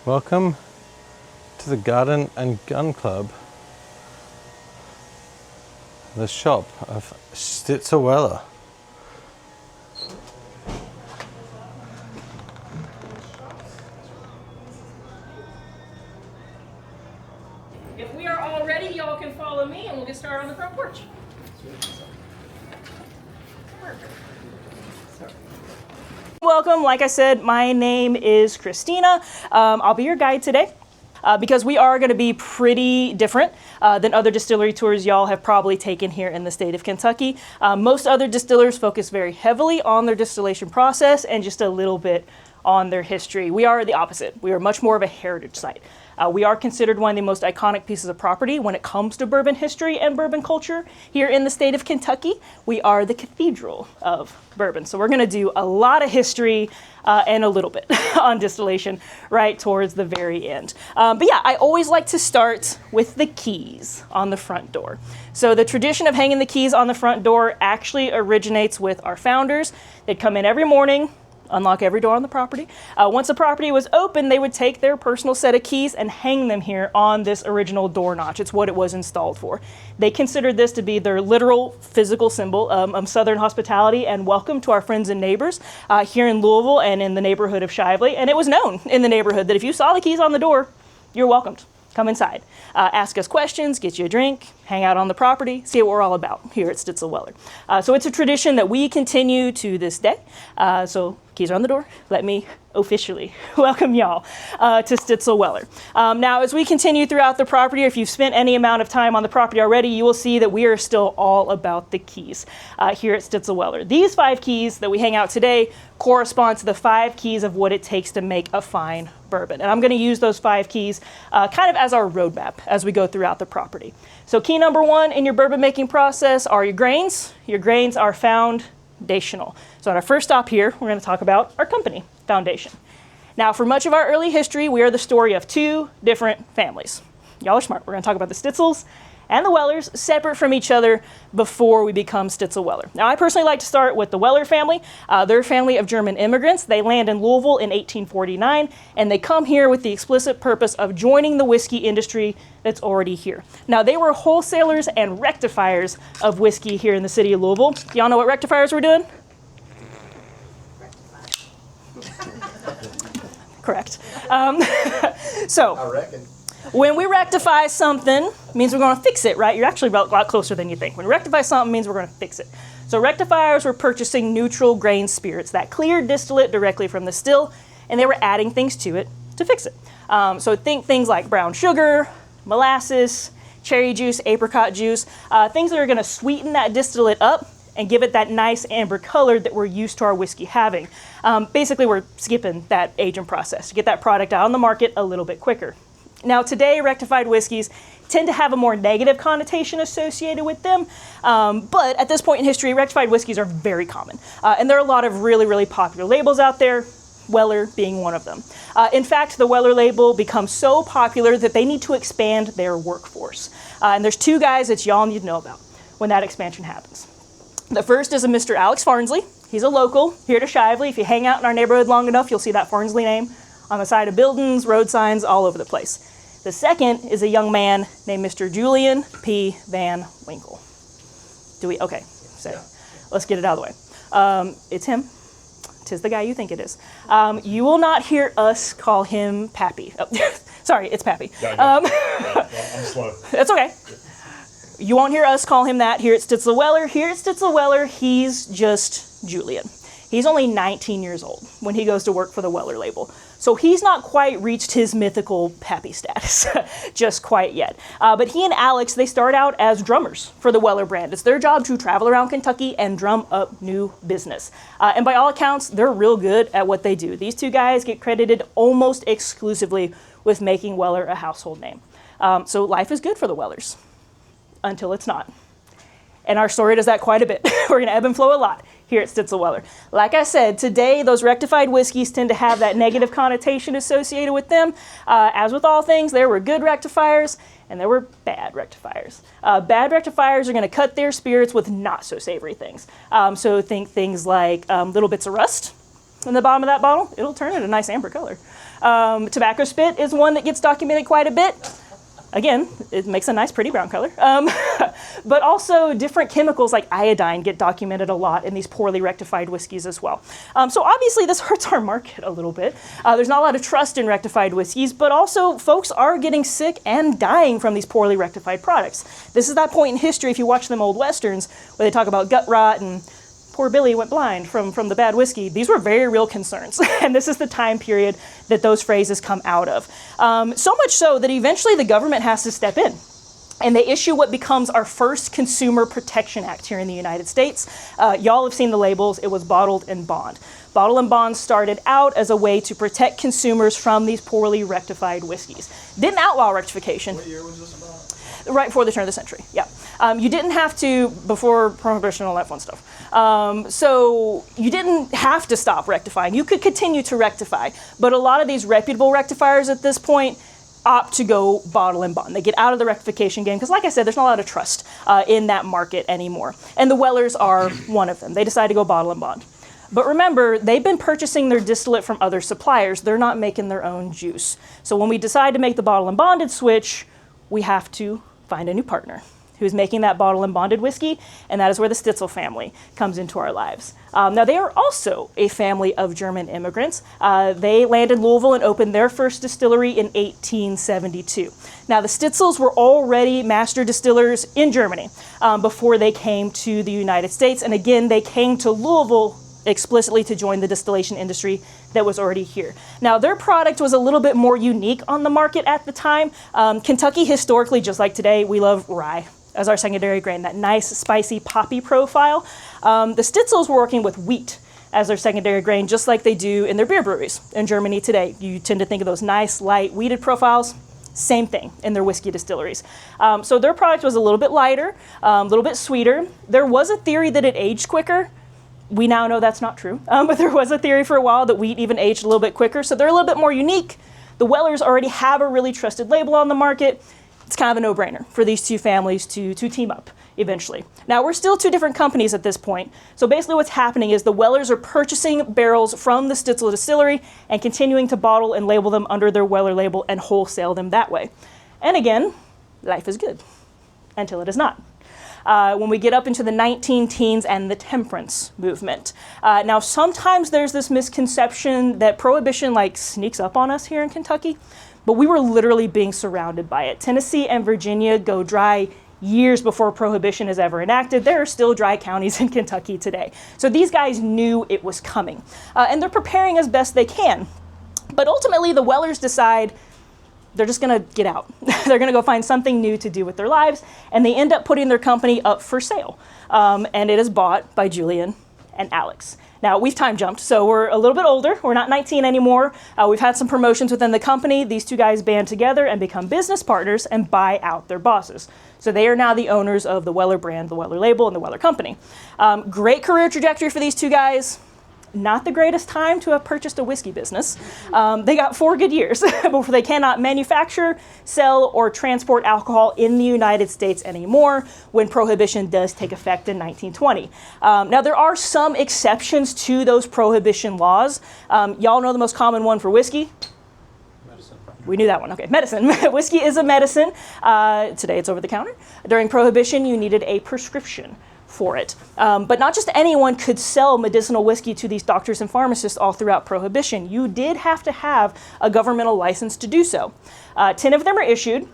Welcome to the Garden and Gun Club, the shop of Stitzel-Weller. If we are all ready, y'all can follow me and we'll get started on the front porch. Welcome. Like I said, my name is Christina. I'll be your guide today because we are going to be pretty different than other distillery tours y'all have probably taken here in the state of Kentucky. Most other distillers focus very heavily on their distillation process and just a little bit on their history. We are the opposite. We are much more of a heritage site. We are considered one of the most iconic pieces of property when it comes to bourbon history and bourbon culture here in the state of Kentucky. We are the cathedral of bourbon. So we're going to do a lot of history and a little bit on distillation right towards the very end. But yeah, I always like to start with the keys on the front door. So the tradition of hanging the keys on the front door actually originates with our founders. They'd come in every morning, unlock every door on the property. Once the property was open, they would take their personal set of keys and hang them here on this original door notch. It's what it was installed for. They considered this to be their literal physical symbol of Southern hospitality and welcome to our friends and neighbors here in Louisville and in the neighborhood of Shively. And it was known in the neighborhood that if you saw the keys on the door, you're welcomed. Come inside, ask us questions, get you a drink, hang out on the property, see what we're all about here at Stitzel-Weller. So it's a tradition that we continue to this day. So keys are on the door. Let me officially welcome y'all to Stitzel-Weller. Now, as we continue throughout the property, if you've spent any amount of time on the property already, you will see that we are still all about the keys here at Stitzel-Weller. These 5 keys that we hang out today correspond to the 5 keys of what it takes to make a fine bourbon. And I'm going to use those 5 keys kind of as our roadmap as we go throughout the property. So key number 1 in your bourbon making process are your grains. Your grains are foundational. So at our first stop here, we're going to talk about our company, Foundation. Now, for much of our early history, we are the story of 2 different families. Y'all are smart. We're going to talk about the Stitzels and the Wellers separate from each other before we become Stitzel-Weller. Now, I personally like to start with the Weller family. They're a family of German immigrants. They land in Louisville in 1849, and they come here with the explicit purpose of joining the whiskey industry that's already here. Now, they were wholesalers and rectifiers of whiskey here in the city of Louisville. Y'all know what rectifiers were doing? Correct. So, I reckon. When we rectify something, it means we're going to fix it, right? You're actually a lot closer than you think. When we rectify something, it means we're going to fix it. So rectifiers were purchasing neutral grain spirits, that clear distillate directly from the still, and they were adding things to it to fix it. So think things like brown sugar, molasses, cherry juice, apricot juice, things that are going to sweeten that distillate up and give it that nice amber color that we're used to our whiskey having. Basically, we're skipping that aging process to get that product out on the market a little bit quicker. Now, today, rectified whiskeys tend to have a more negative connotation associated with them, but at this point in history, rectified whiskeys are very common, and there are a lot of really, really popular labels out there, Weller being one of them. In fact, the Weller label becomes so popular that they need to expand their workforce, and there's 2 guys that y'all need to know about when that expansion happens. The first is a Mr. Alex Farnsley. He's a local here to Shively. If you hang out in our neighborhood long enough, you'll see that Farnsley name on the side of buildings, road signs, all over the place. The second is a young man named Mr. Julian P. Van Winkle. Okay, so let's get it out of the way. It's him. 'Tis the guy you think it is. You will not hear us call him Pappy. Oh, sorry, it's Pappy. I'm slow. That's okay. You won't hear us call him that here at Stitzel-Weller. Here at Stitzel-Weller, he's just Julian. He's only 19 years old when he goes to work for the Weller label. So he's not quite reached his mythical Pappy status just quite yet. But he and Alex, they start out as drummers for the Weller brand. It's their job to travel around Kentucky and drum up new business. And by all accounts, they're real good at what they do. These 2 guys get credited almost exclusively with making Weller a household name. So life is good for the Wellers until it's not. And our story does that quite a bit. We're going to ebb and flow a lot here at Stitzel-Weller. Like I said, today those rectified whiskeys tend to have that negative connotation associated with them. As with all things, there were good rectifiers and there were bad rectifiers. Bad rectifiers are going to cut their spirits with not so savory things. So think things like little bits of rust in the bottom of that bottle. It'll turn it a nice amber color. Tobacco spit is one that gets documented quite a bit. Again, it makes a nice pretty brown color. But also different chemicals like iodine get documented a lot in these poorly rectified whiskeys as well. So obviously this hurts our market a little bit. There's not a lot of trust in rectified whiskeys, but also folks are getting sick and dying from these poorly rectified products. This is that point in history, if you watch them old westerns, where they talk about gut rot and poor Billy went blind from the bad whiskey. These were very real concerns. And this is the time period that those phrases come out of. So much so that eventually the government has to step in. And they issue what becomes our first Consumer Protection Act here in the United States. Y'all have seen the labels. It was bottled and bond. Bottle and bond started out as a way to protect consumers from these poorly rectified whiskeys. Didn't outlaw rectification. What year was this about? Right before the turn of the century, yeah. You didn't have to, before Prohibition and all that fun stuff. So you didn't have to stop rectifying. You could continue to rectify. But a lot of these reputable rectifiers at this point opt to go bottle and bond. They get out of the rectification game because, like I said, there's not a lot of trust in that market anymore. And the Wellers are one of them. They decide to go bottle and bond. But remember, they've been purchasing their distillate from other suppliers. They're not making their own juice. So when we decide to make the bottle and bonded switch, we have to find a new partner who's making that bottle and bonded whiskey, and that is where the Stitzel family comes into our lives. Now, they are also a family of German immigrants. They landed in Louisville and opened their first distillery in 1872. Now, the Stitzels were already master distillers in Germany before they came to the United States, and again, they came to Louisville explicitly to join the distillation industry that was already here. Now, their product was a little bit more unique on the market at the time. Kentucky, historically, just like today, we love rye as our secondary grain, that nice, spicy, poppy profile. The Stitzels were working with wheat as their secondary grain, just like they do in their beer breweries in Germany today. You tend to think of those nice, light, wheated profiles. Same thing in their whiskey distilleries. So their product was a little bit lighter, a little bit sweeter. There was a theory that it aged quicker. We now know that's not true, but there was a theory for a while that wheat even aged a little bit quicker, so they're a little bit more unique. The Wellers already have a really trusted label on the market. It's kind of a no-brainer for these two families to team up eventually. Now, we're still two different companies at this point, so basically what's happening is the Wellers are purchasing barrels from the Stitzel Distillery and continuing to bottle and label them under their Weller label and wholesale them that way. And again, life is good until it is not. When we get up into the 19-teens and the temperance movement. Now, sometimes there's this misconception that Prohibition sneaks up on us here in Kentucky, but we were literally being surrounded by it. Tennessee and Virginia go dry years before Prohibition is ever enacted. There are still dry counties in Kentucky today. So these guys knew it was coming, and they're preparing as best they can. But ultimately, the Wellers decide they're just going to get out. They're going to go find something new to do with their lives, and they end up putting their company up for sale. And it is bought by Julian and Alex. Now, we've time jumped, so we're a little bit older. We're not 19 anymore. We've had some promotions within the company. These two guys band together and become business partners and buy out their bosses. So they are now the owners of the Weller brand, the Weller label, and the Weller company. Great career trajectory for these two guys. Not the greatest time to have purchased a whiskey business. They got 4 good years before they cannot manufacture, sell, or transport alcohol in the United States anymore when Prohibition does take effect in 1920. Now, there are some exceptions to those Prohibition laws. Y'all know the most common one for whiskey? Medicine. We knew that one. Okay, medicine. Whiskey is a medicine. Today it's over the counter. During Prohibition, you needed a prescription for it. But not just anyone could sell medicinal whiskey to these doctors and pharmacists all throughout Prohibition. You did have to have a governmental license to do so. 10 of them are issued.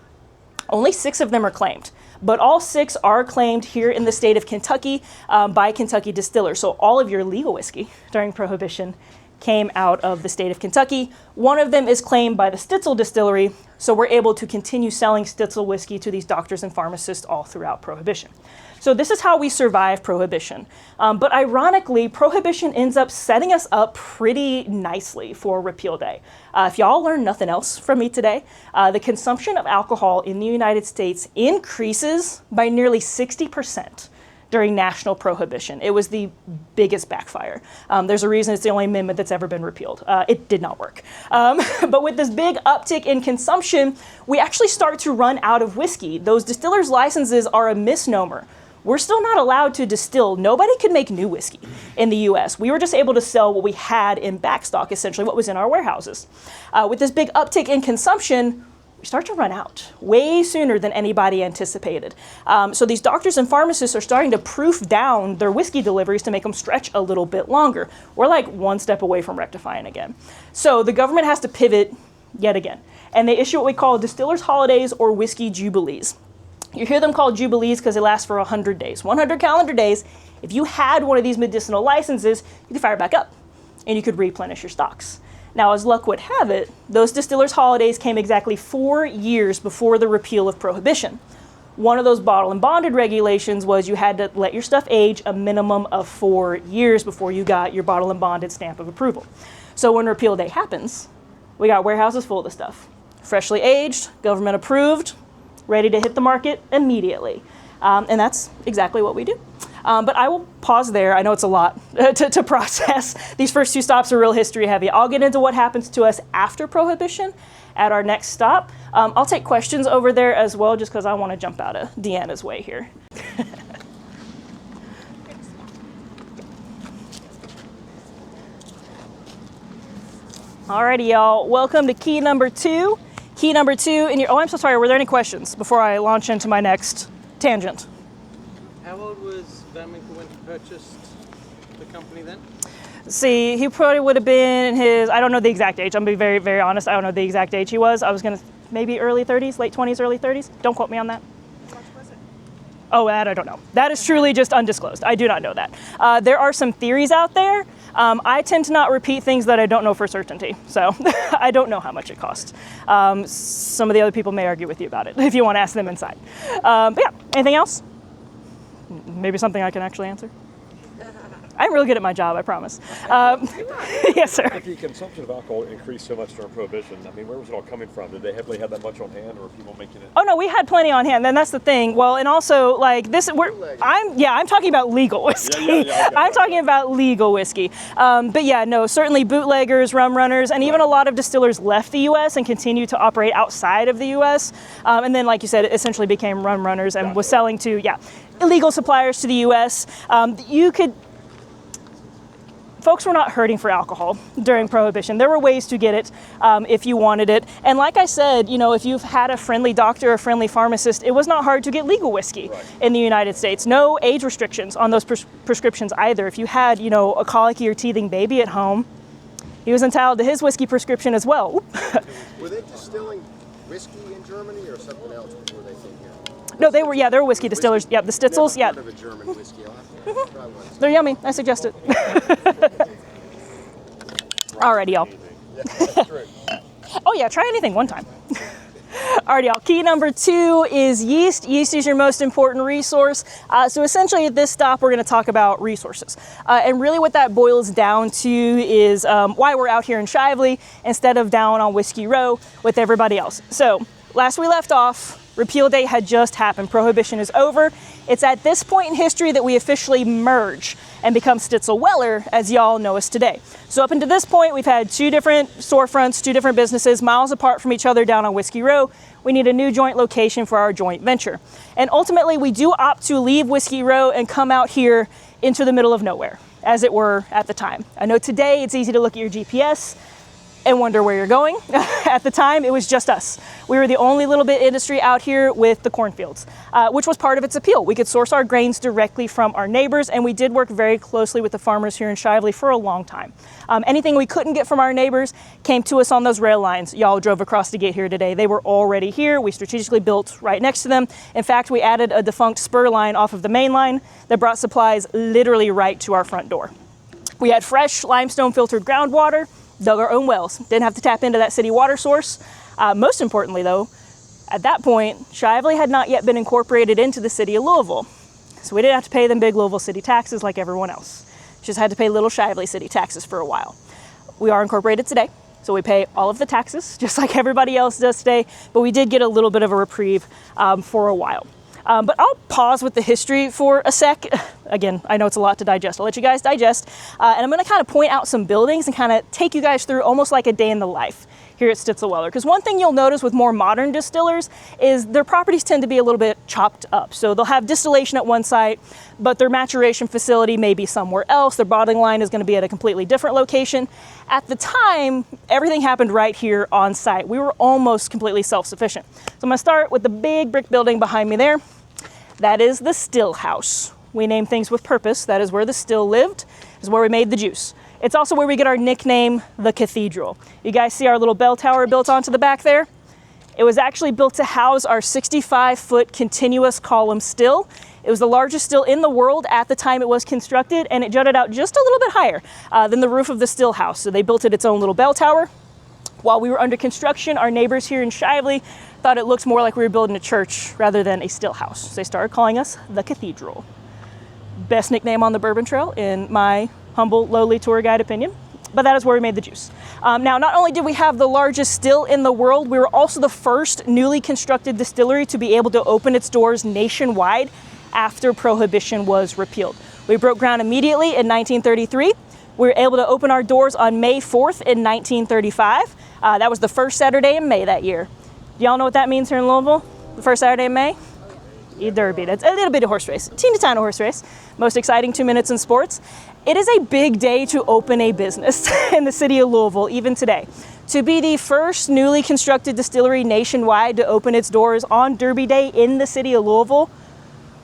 Only 6 of them are claimed. But all 6 are claimed here in the state of Kentucky by Kentucky distillers. So all of your legal whiskey during Prohibition came out of the state of Kentucky. One of them is claimed by the Stitzel Distillery, so we're able to continue selling Stitzel whiskey to these doctors and pharmacists all throughout Prohibition. So this is how we survive Prohibition. But ironically, Prohibition ends up setting us up pretty nicely for Repeal Day. If y'all learn nothing else from me today, the consumption of alcohol in the United States increases by nearly 60% during national prohibition. It was the biggest backfire. There's a reason it's the only amendment that's ever been repealed. It did not work. But with this big uptick in consumption, we actually start to run out of whiskey. Those distillers' licenses are a misnomer. We're still not allowed to distill. Nobody could make new whiskey in the US. We were just able to sell what we had in backstock, essentially what was in our warehouses. With this big uptick in consumption, we start to run out way sooner than anybody anticipated. So these doctors and pharmacists are starting to proof down their whiskey deliveries to make them stretch a little bit longer. We're like one step away from rectifying again. So the government has to pivot yet again. And they issue what we call distillers' holidays or whiskey jubilees. You hear them called jubilees because they last for 100 days. 100 calendar days. If you had one of these medicinal licenses, you could fire back up and you could replenish your stocks. Now, as luck would have it, those distillers' holidays came exactly 4 years before the repeal of Prohibition. One of those bottle and bonded regulations was you had to let your stuff age a minimum of 4 years before you got your bottle and bonded stamp of approval. So when repeal day happens, we got warehouses full of the stuff. Freshly aged, government approved, ready to hit the market immediately. And that's exactly what we do. But I will pause there. I know it's a lot to process. These first two stops are real history heavy. I'll get into what happens to us after Prohibition at our next stop. I'll take questions over there as well, just because I want to jump out of Deanna's way here. Alrighty, y'all. Welcome to key number 2. Key number 2 in your, oh, I'm so sorry, were there any questions before I launch into my next tangent? How old was Van Winkle when he purchased the company then? See, he probably would have been in his, I don't know the exact age. I'm going to be very, very honest. I don't know the exact age he was. I was going to, maybe early 30s, late 20s, early 30s. Don't quote me on that. How much was it? Oh, that I don't know. That is truly just undisclosed. I do not know that. There are some theories out there. I tend to not repeat things that I don't know for certainty. So I don't know how much it costs. Some of the other people may argue with you about it if you want to ask them inside. But yeah, anything else? Maybe something I can actually answer? I'm really good at my job, I promise. Yes, sir. If the consumption of alcohol increased so much during Prohibition, I mean, where was it all coming from? Did they heavily have that much on hand, or were people making it? Oh no, we had plenty on hand. And that's the thing. Well, and also like this, I'm talking about legal whiskey. Yeah, I'm talking about legal whiskey. But yeah, no, certainly bootleggers, rum runners, and even a lot of distillers left the U.S. and continued to operate outside of the U.S. And then, like you said, it essentially became rum runners and was selling to illegal suppliers to the U.S. Folks were not hurting for alcohol during Prohibition. There were ways to get it if you wanted it. And like I said, if you've had a friendly doctor or a friendly pharmacist, it was not hard to get legal whiskey in the United States. No age restrictions on those prescriptions either. If you had, a colicky or teething baby at home, he was entitled to his whiskey prescription as well. Were they distilling whiskey in Germany or something else before they came here? No, they were whiskey distillers. Yeah, the Stitzels, Never heard of a German whiskey. I'll have to try one. They're yummy. I suggest it. Alrighty, y'all. Oh yeah, try anything one time. Alrighty, y'all. Key number 2 is yeast. Yeast is your most important resource. So essentially at this stop, we're going to talk about resources. And really what that boils down to is why we're out here in Shively instead of down on Whiskey Row with everybody else. So last we left off, repeal day had just happened. Prohibition is over. It's at this point in history that we officially merge and become Stitzel-Weller as y'all know us today. So up until this point, we've had 2 different storefronts, 2 different businesses, miles apart from each other down on Whiskey Row. We need a new joint location for our joint venture. And ultimately, we do opt to leave Whiskey Row and come out here into the middle of nowhere, as it were at the time. I know today it's easy to look at your GPS and wonder where you're going. At the time, it was just us. We were the only little bit industry out here with the cornfields, which was part of its appeal. We could source our grains directly from our neighbors, and we did work very closely with the farmers here in Shively for a long time. Anything we couldn't get from our neighbors came to us on those rail lines. Y'all drove across to get here today. They were already here. We strategically built right next to them. In fact, we added a defunct spur line off of the main line that brought supplies literally right to our front door. We had fresh limestone filtered groundwater, dug our own wells, didn't have to tap into that city water source. Most importantly though, at that point, Shively had not yet been incorporated into the city of Louisville. So we didn't have to pay them big Louisville city taxes like everyone else. Just had to pay little Shively city taxes for a while. We are incorporated today, so we pay all of the taxes, just like everybody else does today, but we did get a little bit of a reprieve for a while. But I'll pause with the history for a sec. Again, I know it's a lot to digest. I'll let you guys digest. And I'm going to kind of point out some buildings and kind of take you guys through almost like a day in the life here at Stitzel-Weller. Because one thing you'll notice with more modern distillers is their properties tend to be a little bit chopped up. So they'll have distillation at one site, but their maturation facility may be somewhere else. Their bottling line is going to be at a completely different location. At the time, everything happened right here on site. We were almost completely self-sufficient. So I'm going to start with the big brick building behind me there. That is the Stillhouse. We name things with purpose. That is where the still lived, is where we made the juice. It's also where we get our nickname, the Cathedral. You guys see our little bell tower built onto the back there? It was actually built to house our 65-foot continuous column still. It was the largest still in the world at the time it was constructed, and it jutted out just a little bit higher than the roof of the still house. So they built it its own little bell tower. While we were under construction, our neighbors here in Shively thought it looked more like we were building a church rather than a still house. So they started calling us the Cathedral. Best nickname on the Bourbon Trail in my humble, lowly tour guide opinion, but that is where we made the juice. Now, not only did we have the largest still in the world, we were also the first newly constructed distillery to be able to open its doors nationwide after Prohibition was repealed. We broke ground immediately in 1933. We were able to open our doors on May 4th in 1935. That was the first Saturday in May that year. Do y'all know what that means here in Louisville? The first Saturday in May? Derby. That's a little bit of horse race, teeny tiny horse race. Most exciting 2 minutes in sports. It is a big day to open a business in the city of Louisville, even today. To be the first newly constructed distillery nationwide to open its doors on Derby Day in the city of Louisville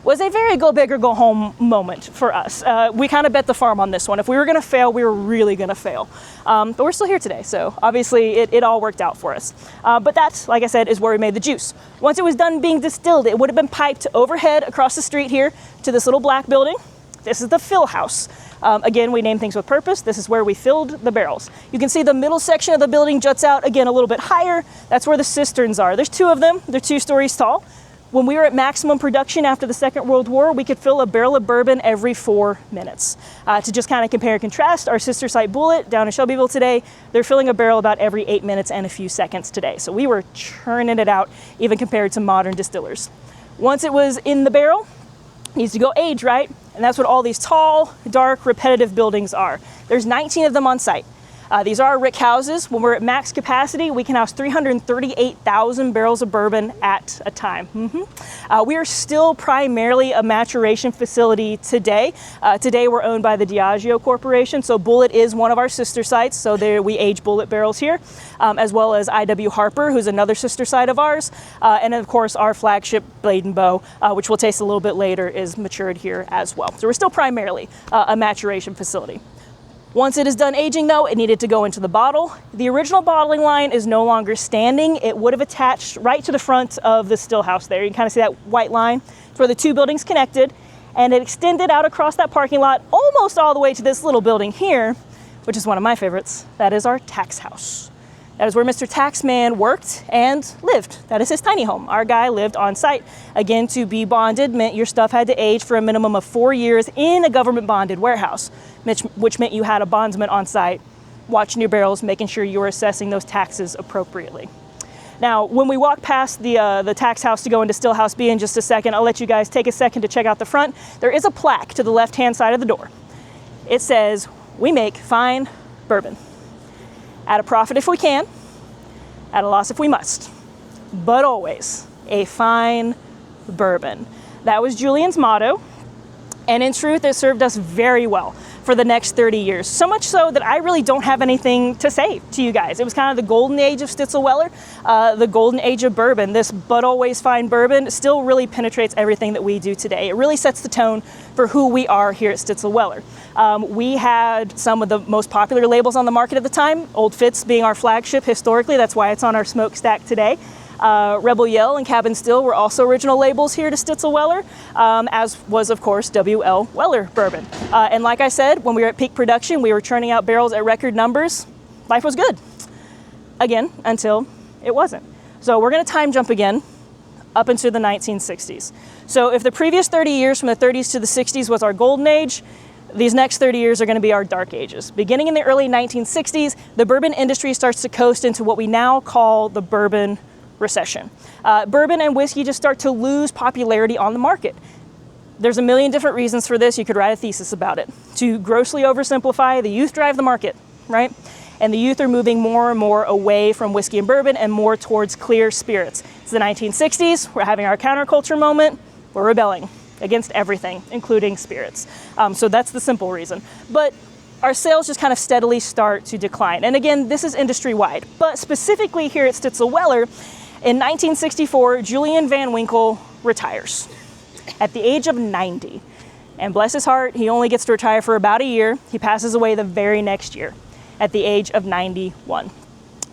was a very go big or go home moment for us. We kind of bet the farm on this one. If we were going to fail, we were really going to fail. But we're still here today, so obviously it all worked out for us. But that, like I said, is where we made the juice. Once it was done being distilled, it would have been piped overhead across the street here to this little black building. This is the fill house. Again, we name things with purpose. This is where we filled the barrels. You can see the middle section of the building juts out, again, a little bit higher. That's where the cisterns are. There's 2 of them. They're 2 stories tall. When we were at maximum production after the Second World War, we could fill a barrel of bourbon every 4 minutes. To just kind of compare and contrast, our sister site Bulleit down in Shelbyville today, they're filling a barrel about every 8 minutes and a few seconds today. So we were churning it out, even compared to modern distillers. Once it was in the barrel, it needs to go age, right? And that's what all these tall, dark, repetitive buildings are. There's 19 of them on site. These are Rickhouses. When we're at max capacity, we can house 338,000 barrels of bourbon at a time. We are still primarily a maturation facility today. Today we're owned by the Diageo Corporation, so Bulleit is one of our sister sites, so there we age Bulleit barrels here, as well as IW Harper, who's another sister site of ours, and of course our flagship Blade & Bow, which we'll taste a little bit later, is matured here as well. So we're still primarily a maturation facility. Once it is done aging though, it needed to go into the bottle. The original bottling line is no longer standing. It would have attached right to the front of the still house there. You can kind of see that white line. It's where the 2 buildings connected, and it extended out across that parking lot almost all the way to this little building here, which is one of my favorites. That is our tax house. That is where Mr. Taxman worked and lived. That is his tiny home. Our guy lived on site. Again, to be bonded meant your stuff had to age for a minimum of 4 years in a government bonded warehouse, which meant you had a bondsman on site watching your barrels, making sure you were assessing those taxes appropriately. Now, when we walk past the tax house to go into Stillhouse B in just a second, I'll let you guys take a second to check out the front. There is a plaque to the left-hand side of the door. It says, "We make fine bourbon. At a profit if we can, at a loss if we must, but always a fine bourbon." That was Julian's motto, and in truth, it served us very well for the next 30 years. So much so that I really don't have anything to say to you guys. It was kind of the golden age of Stitzel-Weller, the golden age of bourbon. This but always fine bourbon still really penetrates everything that we do today. It really sets the tone for who we are here at Stitzel-Weller. We had some of the most popular labels on the market at the time, Old Fitz being our flagship historically. That's why it's on our smokestack today. Rebel Yell and Cabin Still were also original labels here to Stitzel-Weller, as was, of course, W.L. Weller bourbon. And like I said, when we were at peak production, we were churning out barrels at record numbers. Life was good. Again, until it wasn't. So we're going to time jump again up into the 1960s. So if the previous 30 years from the 30s to the 60s was our golden age, these next 30 years are going to be our dark ages. Beginning in the early 1960s, the bourbon industry starts to coast into what we now call the bourbon recession. Bourbon and whiskey just start to lose popularity on the market. There's a million different reasons for this. You could write a thesis about it. To grossly oversimplify, the youth drive the market, right? And the youth are moving more and more away from whiskey and bourbon and more towards clear spirits. It's the 1960s. We're having our counterculture moment. We're rebelling against everything, including spirits. So that's the simple reason. But our sales just kind of steadily start to decline. And again, this is industry-wide. But specifically here at Stitzel-Weller, in 1964, Julian Van Winkle retires at the age of 90. And bless his heart, he only gets to retire for about a year. He passes away the very next year at the age of 91.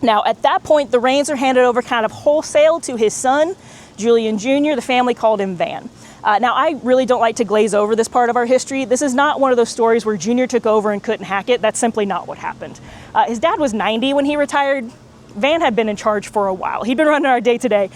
Now, at that point, the reins are handed over kind of wholesale to his son, Julian Jr. The family called him Van. Now, I really don't like to glaze over this part of our history. This is not one of those stories where Junior took over and couldn't hack it. That's simply not what happened. His dad was 90 when he retired. Van had been in charge for a while. He'd been running our day-to-day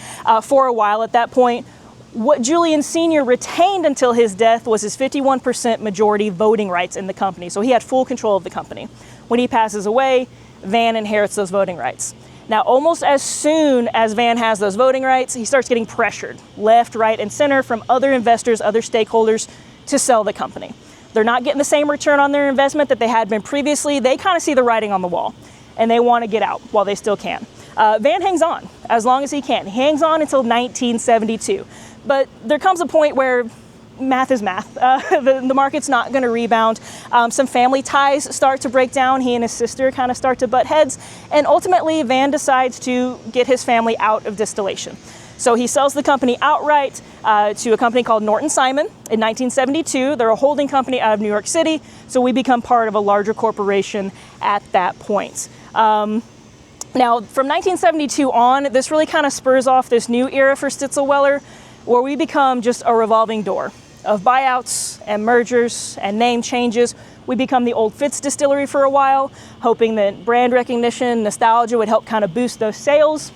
for a while at that point. What Julian Sr. retained until his death was his 51% majority voting rights in the company. So he had full control of the company. When he passes away, Van inherits those voting rights. Now, almost as soon as Van has those voting rights, he starts getting pressured left, right, and center from other investors, other stakeholders to sell the company. They're not getting the same return on their investment that they had been previously. They kind of see the writing on the wall and they want to get out while they still can. Van hangs on as long as he can. He hangs on until 1972. But there comes a point where math is math. The market's not going to rebound. Some family ties start to break down. He and his sister kind of start to butt heads. And ultimately, Van decides to get his family out of distillation. So he sells the company outright to a company called Norton Simon in 1972. They're a holding company out of New York City. So we become part of a larger corporation at that point. Now, from 1972 on, this really kind of spurs off this new era for Stitzel-Weller, where we become just a revolving door of buyouts and mergers and name changes. We become the old Fitz Distillery for a while, hoping that brand recognition, nostalgia would help kind of boost those sales.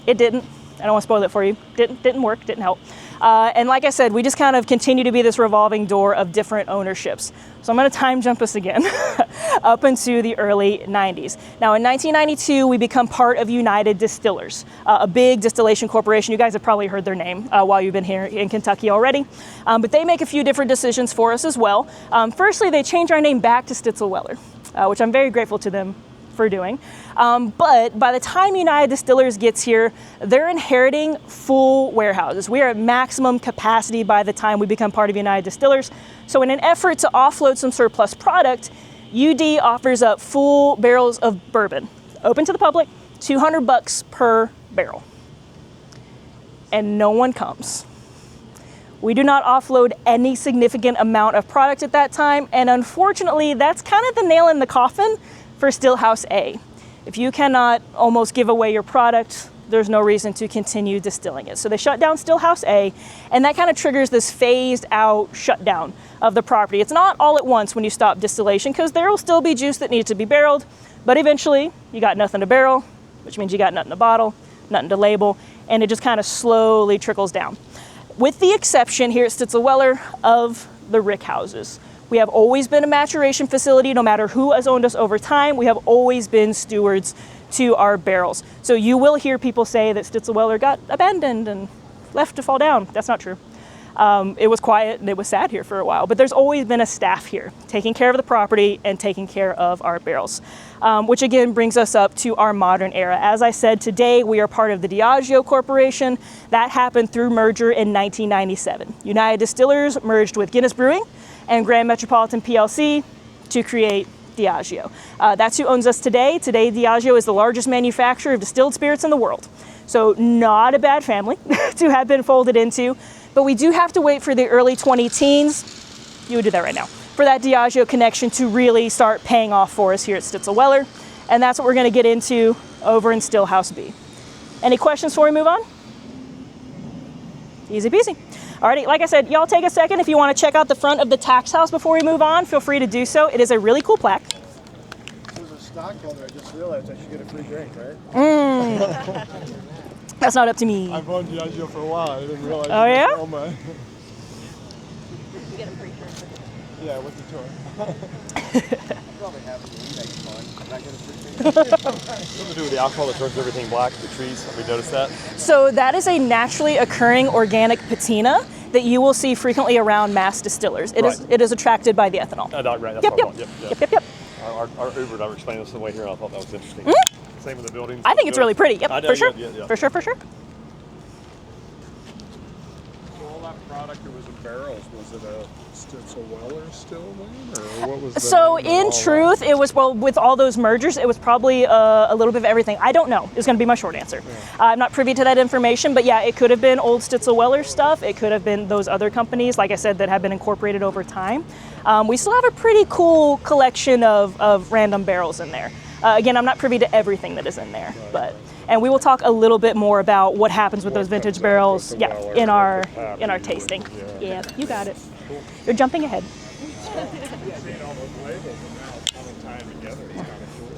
It didn't. I don't want to spoil it for you. Didn't work, didn't help. And like I said, we just kind of continue to be this revolving door of different ownerships. So I'm going to time jump us again up into the early 90s. Now in 1992, we become part of United Distillers, a big distillation corporation. You guys have probably heard their name while you've been here in Kentucky already. But they make a few different decisions for us as well. Firstly, they change our name back to Stitzel-Weller, which I'm very grateful to them for doing. But by the time United Distillers gets here, they're inheriting full warehouses. We are at maximum capacity by the time we become part of United Distillers. So in an effort to offload some surplus product, UD offers up full barrels of bourbon, open to the public, $200 per barrel. And no one comes. We do not offload any significant amount of product at that time. And unfortunately, that's kind of the nail in the coffin for Stillhouse A. If you cannot almost give away your product, there's no reason to continue distilling it. So they shut down Stillhouse A, and that kind of triggers this phased out shutdown of the property. It's not all at once when you stop distillation, because there will still be juice that needs to be barreled, but eventually you got nothing to barrel, which means you got nothing to bottle, nothing to label, and it just kind of slowly trickles down. With the exception here at Stitzel-Weller of the Rickhouses. We have always been a maturation facility. No matter who has owned us over time, we have always been stewards to our barrels. So you will hear people say that Stitzel-Weller got abandoned and left to fall down. That's not true. It was quiet and it was sad here for a while, but there's always been a staff here taking care of the property and taking care of our barrels, which again brings us up to our modern era. As I said, today we are part of the Diageo Corporation. That happened through merger in 1997. United Distillers merged with Guinness Brewing and Grand Metropolitan PLC to create Diageo. That's who owns us today. Today, Diageo is the largest manufacturer of distilled spirits in the world. So not a bad family to have been folded into, but we do have to wait for the early 2010s. You would do that right now. For that Diageo connection to really start paying off for us here at Stitzel-Weller. And that's what we're gonna get into over in Stillhouse B. Any questions before we move on? Easy peasy. Alrighty, like I said, y'all take a second. If you want to check out the front of the tax house before we move on, feel free to do so. It is a really cool plaque. There's a stockholder. I just realized I should get a free drink, right? That's not up to me. I've owned Diageo for a while. I didn't realize. Oh, yeah? You get a free drink. Yeah, with the tour. Probably have afternoon, make fun. And I get a free drink. Something to do with the alcohol that turns everything black, the trees. Have we noticed that? So that is a naturally occurring organic patina that you will see frequently around mass distillers. It is attracted by the ethanol. Right, that's Yep, what I thought. Yep. Our Uber driver explained this on the way here, and I thought that was interesting. Same with the buildings. I think it's really pretty. Yep, for sure. Yeah. For sure. So all that product that was in barrels, was it a Stitzel-Weller still then? Or what was the So name of in all truth, it was, well, with all those mergers, it was probably a little bit of everything. I don't know is going to be my short answer. I'm not privy to that information, but yeah, it could have been old Stitzel-Weller stuff. It could have been those other companies, like I said, that have been incorporated over time. We still have a pretty cool collection of random barrels in there. Again, I'm not privy to everything that is in there, and we will talk a little bit more about what happens with those vintage barrels, in our tasting. Yeah, you got it. You're jumping ahead. Seeing all those labels and now it's coming tied together. It's kind of cool.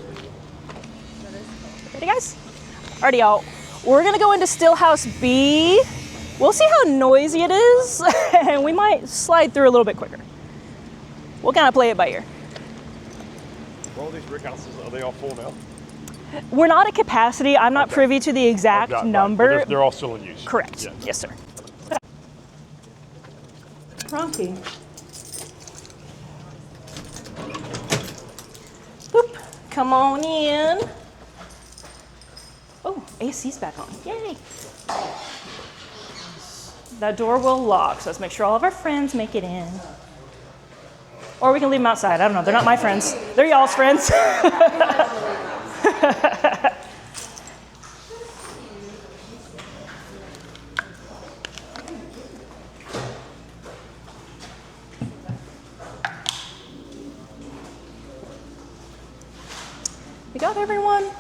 Ready, guys? Alrighty, y'all. We're gonna go into Stillhouse B. We'll see how noisy it is, and we might slide through a little bit quicker. We'll kind of play it by ear. All these Rickhouses, are they all full now? We're not at capacity. I'm not privy to the exact number. But they're all still in use. Correct. Yeah. Yes, sir. Ronky. Boop. Come on in. Oh, AC's back on. Yay. That door will lock, so let's make sure all of our friends make it in. Or we can leave them outside. I don't know. They're not my friends. They're y'all's friends. We got everyone.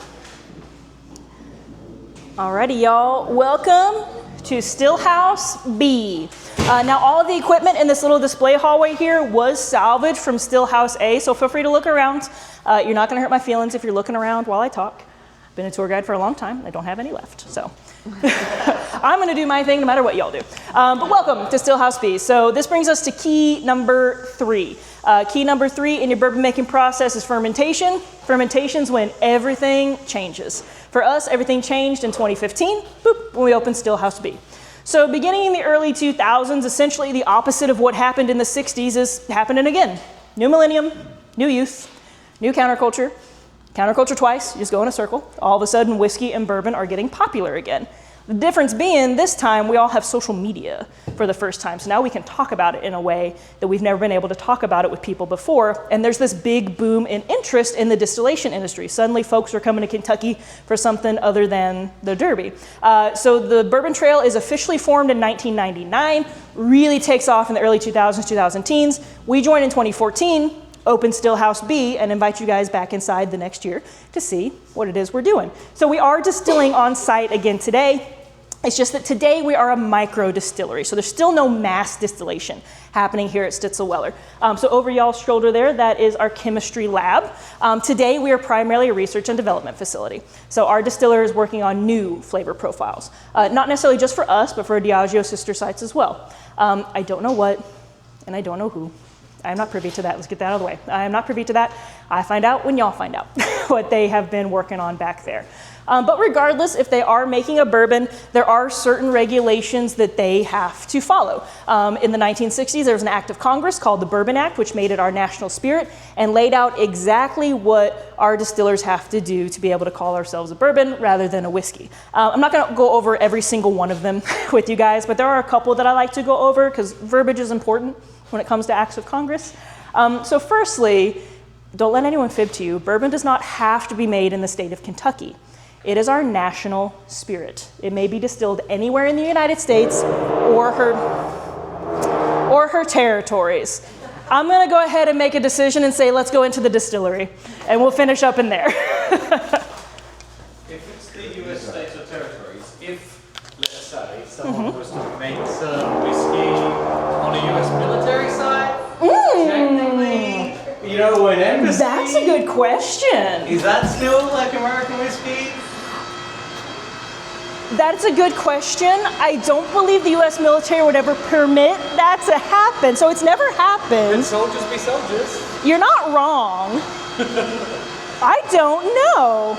Alrighty, y'all. Welcome to Stillhouse B. Now, all of the equipment in this little display hallway here was salvaged from Stillhouse A, so feel free to look around. You're not going to hurt my feelings if you're looking around while I talk. I've been a tour guide for a long time. I don't have any left, so I'm going to do my thing no matter what y'all do. But welcome to Stillhouse B. So this brings us to key number 3. Key number 3 in your bourbon making process is fermentation. Fermentation's when everything changes. For us, everything changed in 2015, boop, when we opened Stillhouse B. So beginning in the early 2000s, essentially the opposite of what happened in the 60s is happening again. New millennium, new youth, new counterculture. Counterculture twice, you just go in a circle. All of a sudden, whiskey and bourbon are getting popular again. The difference being, this time, we all have social media for the first time. So now we can talk about it in a way that we've never been able to talk about it with people before. And there's this big boom in interest in the distillation industry. Suddenly, folks are coming to Kentucky for something other than the Derby. So the Bourbon Trail is officially formed in 1999, really takes off in the early 2000s, 2010s. We joined in 2014. Open Stillhouse B and invite you guys back inside the next year to see what it is we're doing. So we are distilling on site again today. It's just that today we are a micro distillery, so there's still no mass distillation happening here at Stitzel-Weller. So over y'all's shoulder there, that is our chemistry lab. Today we are primarily a research and development facility. So our distiller is working on new flavor profiles, not necessarily just for us, but for Diageo sister sites as well. I don't know what, and I don't know who. I'm not privy to that. Let's get that out of the way. I am not privy to that. I find out when y'all find out what they have been working on back there. But regardless, if they are making a bourbon, there are certain regulations that they have to follow. In the 1960s, there was an act of Congress called the Bourbon Act, which made it our national spirit and laid out exactly what our distillers have to do to be able to call ourselves a bourbon rather than a whiskey. I'm not going to go over every single one of them with you guys, but there are a couple that I like to go over because verbiage is important when it comes to acts of Congress. So firstly, don't let anyone fib to you. Bourbon does not have to be made in the state of Kentucky. It is our national spirit. It may be distilled anywhere in the United States or her territories. I'm gonna go ahead and make a decision and say, let's go into the distillery, and we'll finish up in there. If it's the US states or territories, if, let's say, someone was to make some whiskey on a US military side, technically, you know, an embassy. That's a good question. Is that still like American whiskey? That's a good question. I don't believe the US military would ever permit that to happen, so it's never happened. And soldiers be soldiers. You're not wrong. I don't know.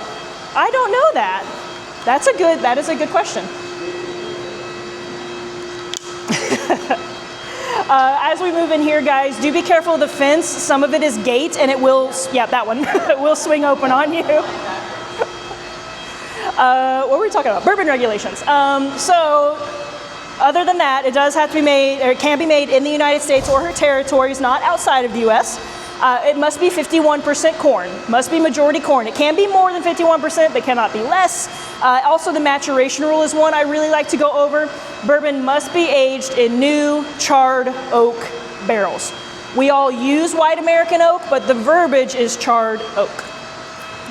I don't know that. That is a good question. As we move in here, guys, do be careful of the fence. Some of it is gate, and it will, yeah, that one, it will swing open on you. What were we talking about? Bourbon regulations. So, other than that, it does have to be made, or it can be made in the United States or her territories, not outside of the U.S. It must be 51% corn. Must be majority corn. It can be more than 51%, but cannot be less. Also, the maturation rule is one I really like to go over. Bourbon must be aged in new charred oak barrels. We all use white American oak, but the verbiage is charred oak.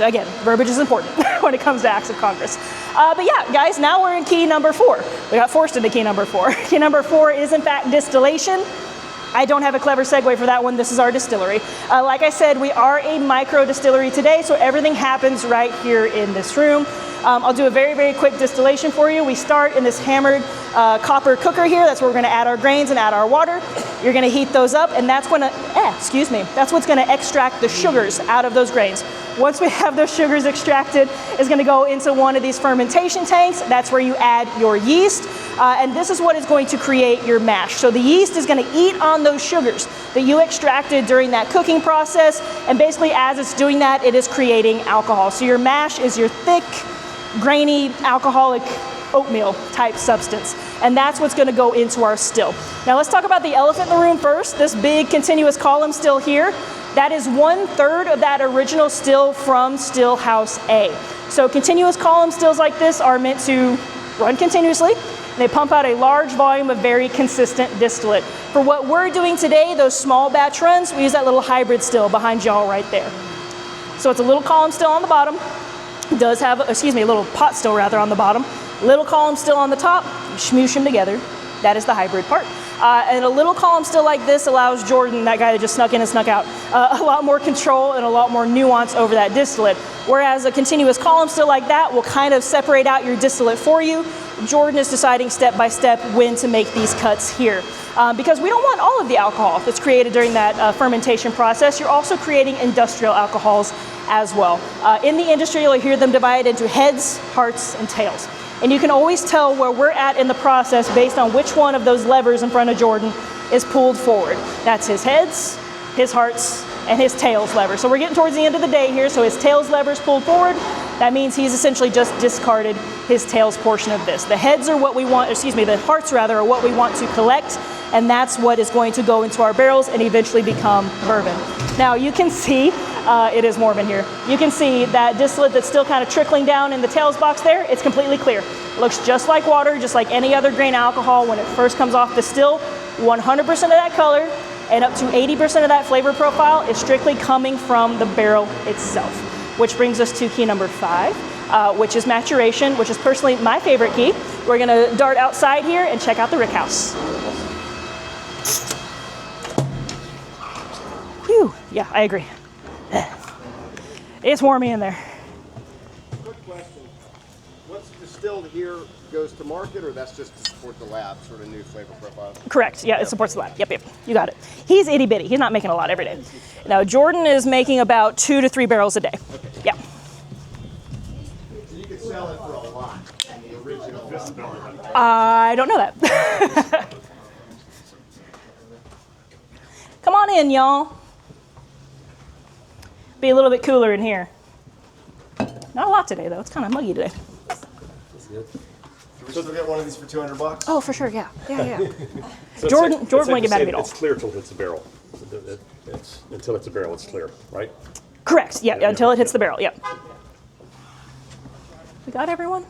Again, verbiage is important when it comes to acts of Congress. But yeah, guys, now we're in key number 4. We got forced into key number 4. Key number 4 is, in fact, distillation. I don't have a clever segue for that one. This is our distillery. Like I said, we are a micro distillery today, so everything happens right here in this room. I'll do a very, very quick distillation for you. We start in this hammered copper cooker here. That's where we're going to add our grains and add our water. You're going to heat those up, and that's going to, that's what's going to extract the sugars out of those grains. Once we have those sugars extracted, it's going to go into one of these fermentation tanks. That's where you add your yeast, and this is what is going to create your mash. So the yeast is going to eat on those sugars that you extracted during that cooking process, and basically as it's doing that, it is creating alcohol. So your mash is your thick, grainy, alcoholic oatmeal type substance, and that's what's going to go into our still. Now let's talk about the elephant in the room first. This big continuous column still here, that is 1/3 of that original still from Stillhouse A. So continuous column stills like this are meant to run continuously. They pump out a large volume of very consistent distillate. For what we're doing today, those small batch runs, we use that little hybrid still behind y'all right there. So it's a little column still on the bottom. It does have, a little pot still rather on the bottom. Little column still on the top. You smoosh them together. That is the hybrid part. And a little column still like this allows Jordan, that guy that just snuck in and snuck out, a lot more control and a lot more nuance over that distillate. Whereas a continuous column still like that will kind of separate out your distillate for you. Jordan is deciding step by step when to make these cuts here. Because we don't want all of the alcohol that's created during that fermentation process. You're also creating industrial alcohols as well. In the industry, you'll hear them divided into heads, hearts, and tails. And you can always tell where we're at in the process based on which one of those levers in front of Jordan is pulled forward. That's his heads, his hearts, and his tails lever. So we're getting towards the end of the day here, so his tails lever is pulled forward. That means he's essentially just discarded his tails portion of this. The heads are what we want, the hearts rather, are what we want to collect, and that's what is going to go into our barrels and eventually become bourbon. Now you can see, it is warm in here. You can see that distillate that's still kind of trickling down in the tails box there, it's completely clear. It looks just like water, just like any other grain alcohol when it first comes off the still. 100% of that color and up to 80% of that flavor profile is strictly coming from the barrel itself. Which brings us to key number 5, which is maturation, which is personally my favorite key. We're gonna dart outside here and check out the Rickhouse. Whew, yeah, I agree. It's warm in there. Quick question. What's distilled here goes to market, or that's just to support the lab, sort of new flavor profile? Correct, yeah, it supports the lab. Yep, you got it. He's itty bitty, he's not making a lot every day. Now, Jordan is making about 2 to 3 barrels a day. Okay. Yeah. So you could sell it for a lot in the original. I don't know that. Come on in, y'all. Be a little bit cooler in here. Not a lot today, though. It's kind of muggy today. Can we still get one of these for $200? Oh, for sure, yeah. So Jordan wouldn't get mad at me at all. It's clear till it hits the barrel. Until it's a barrel, it's clear, right? Correct, yeah, until it hits the barrel, yep. We got everyone?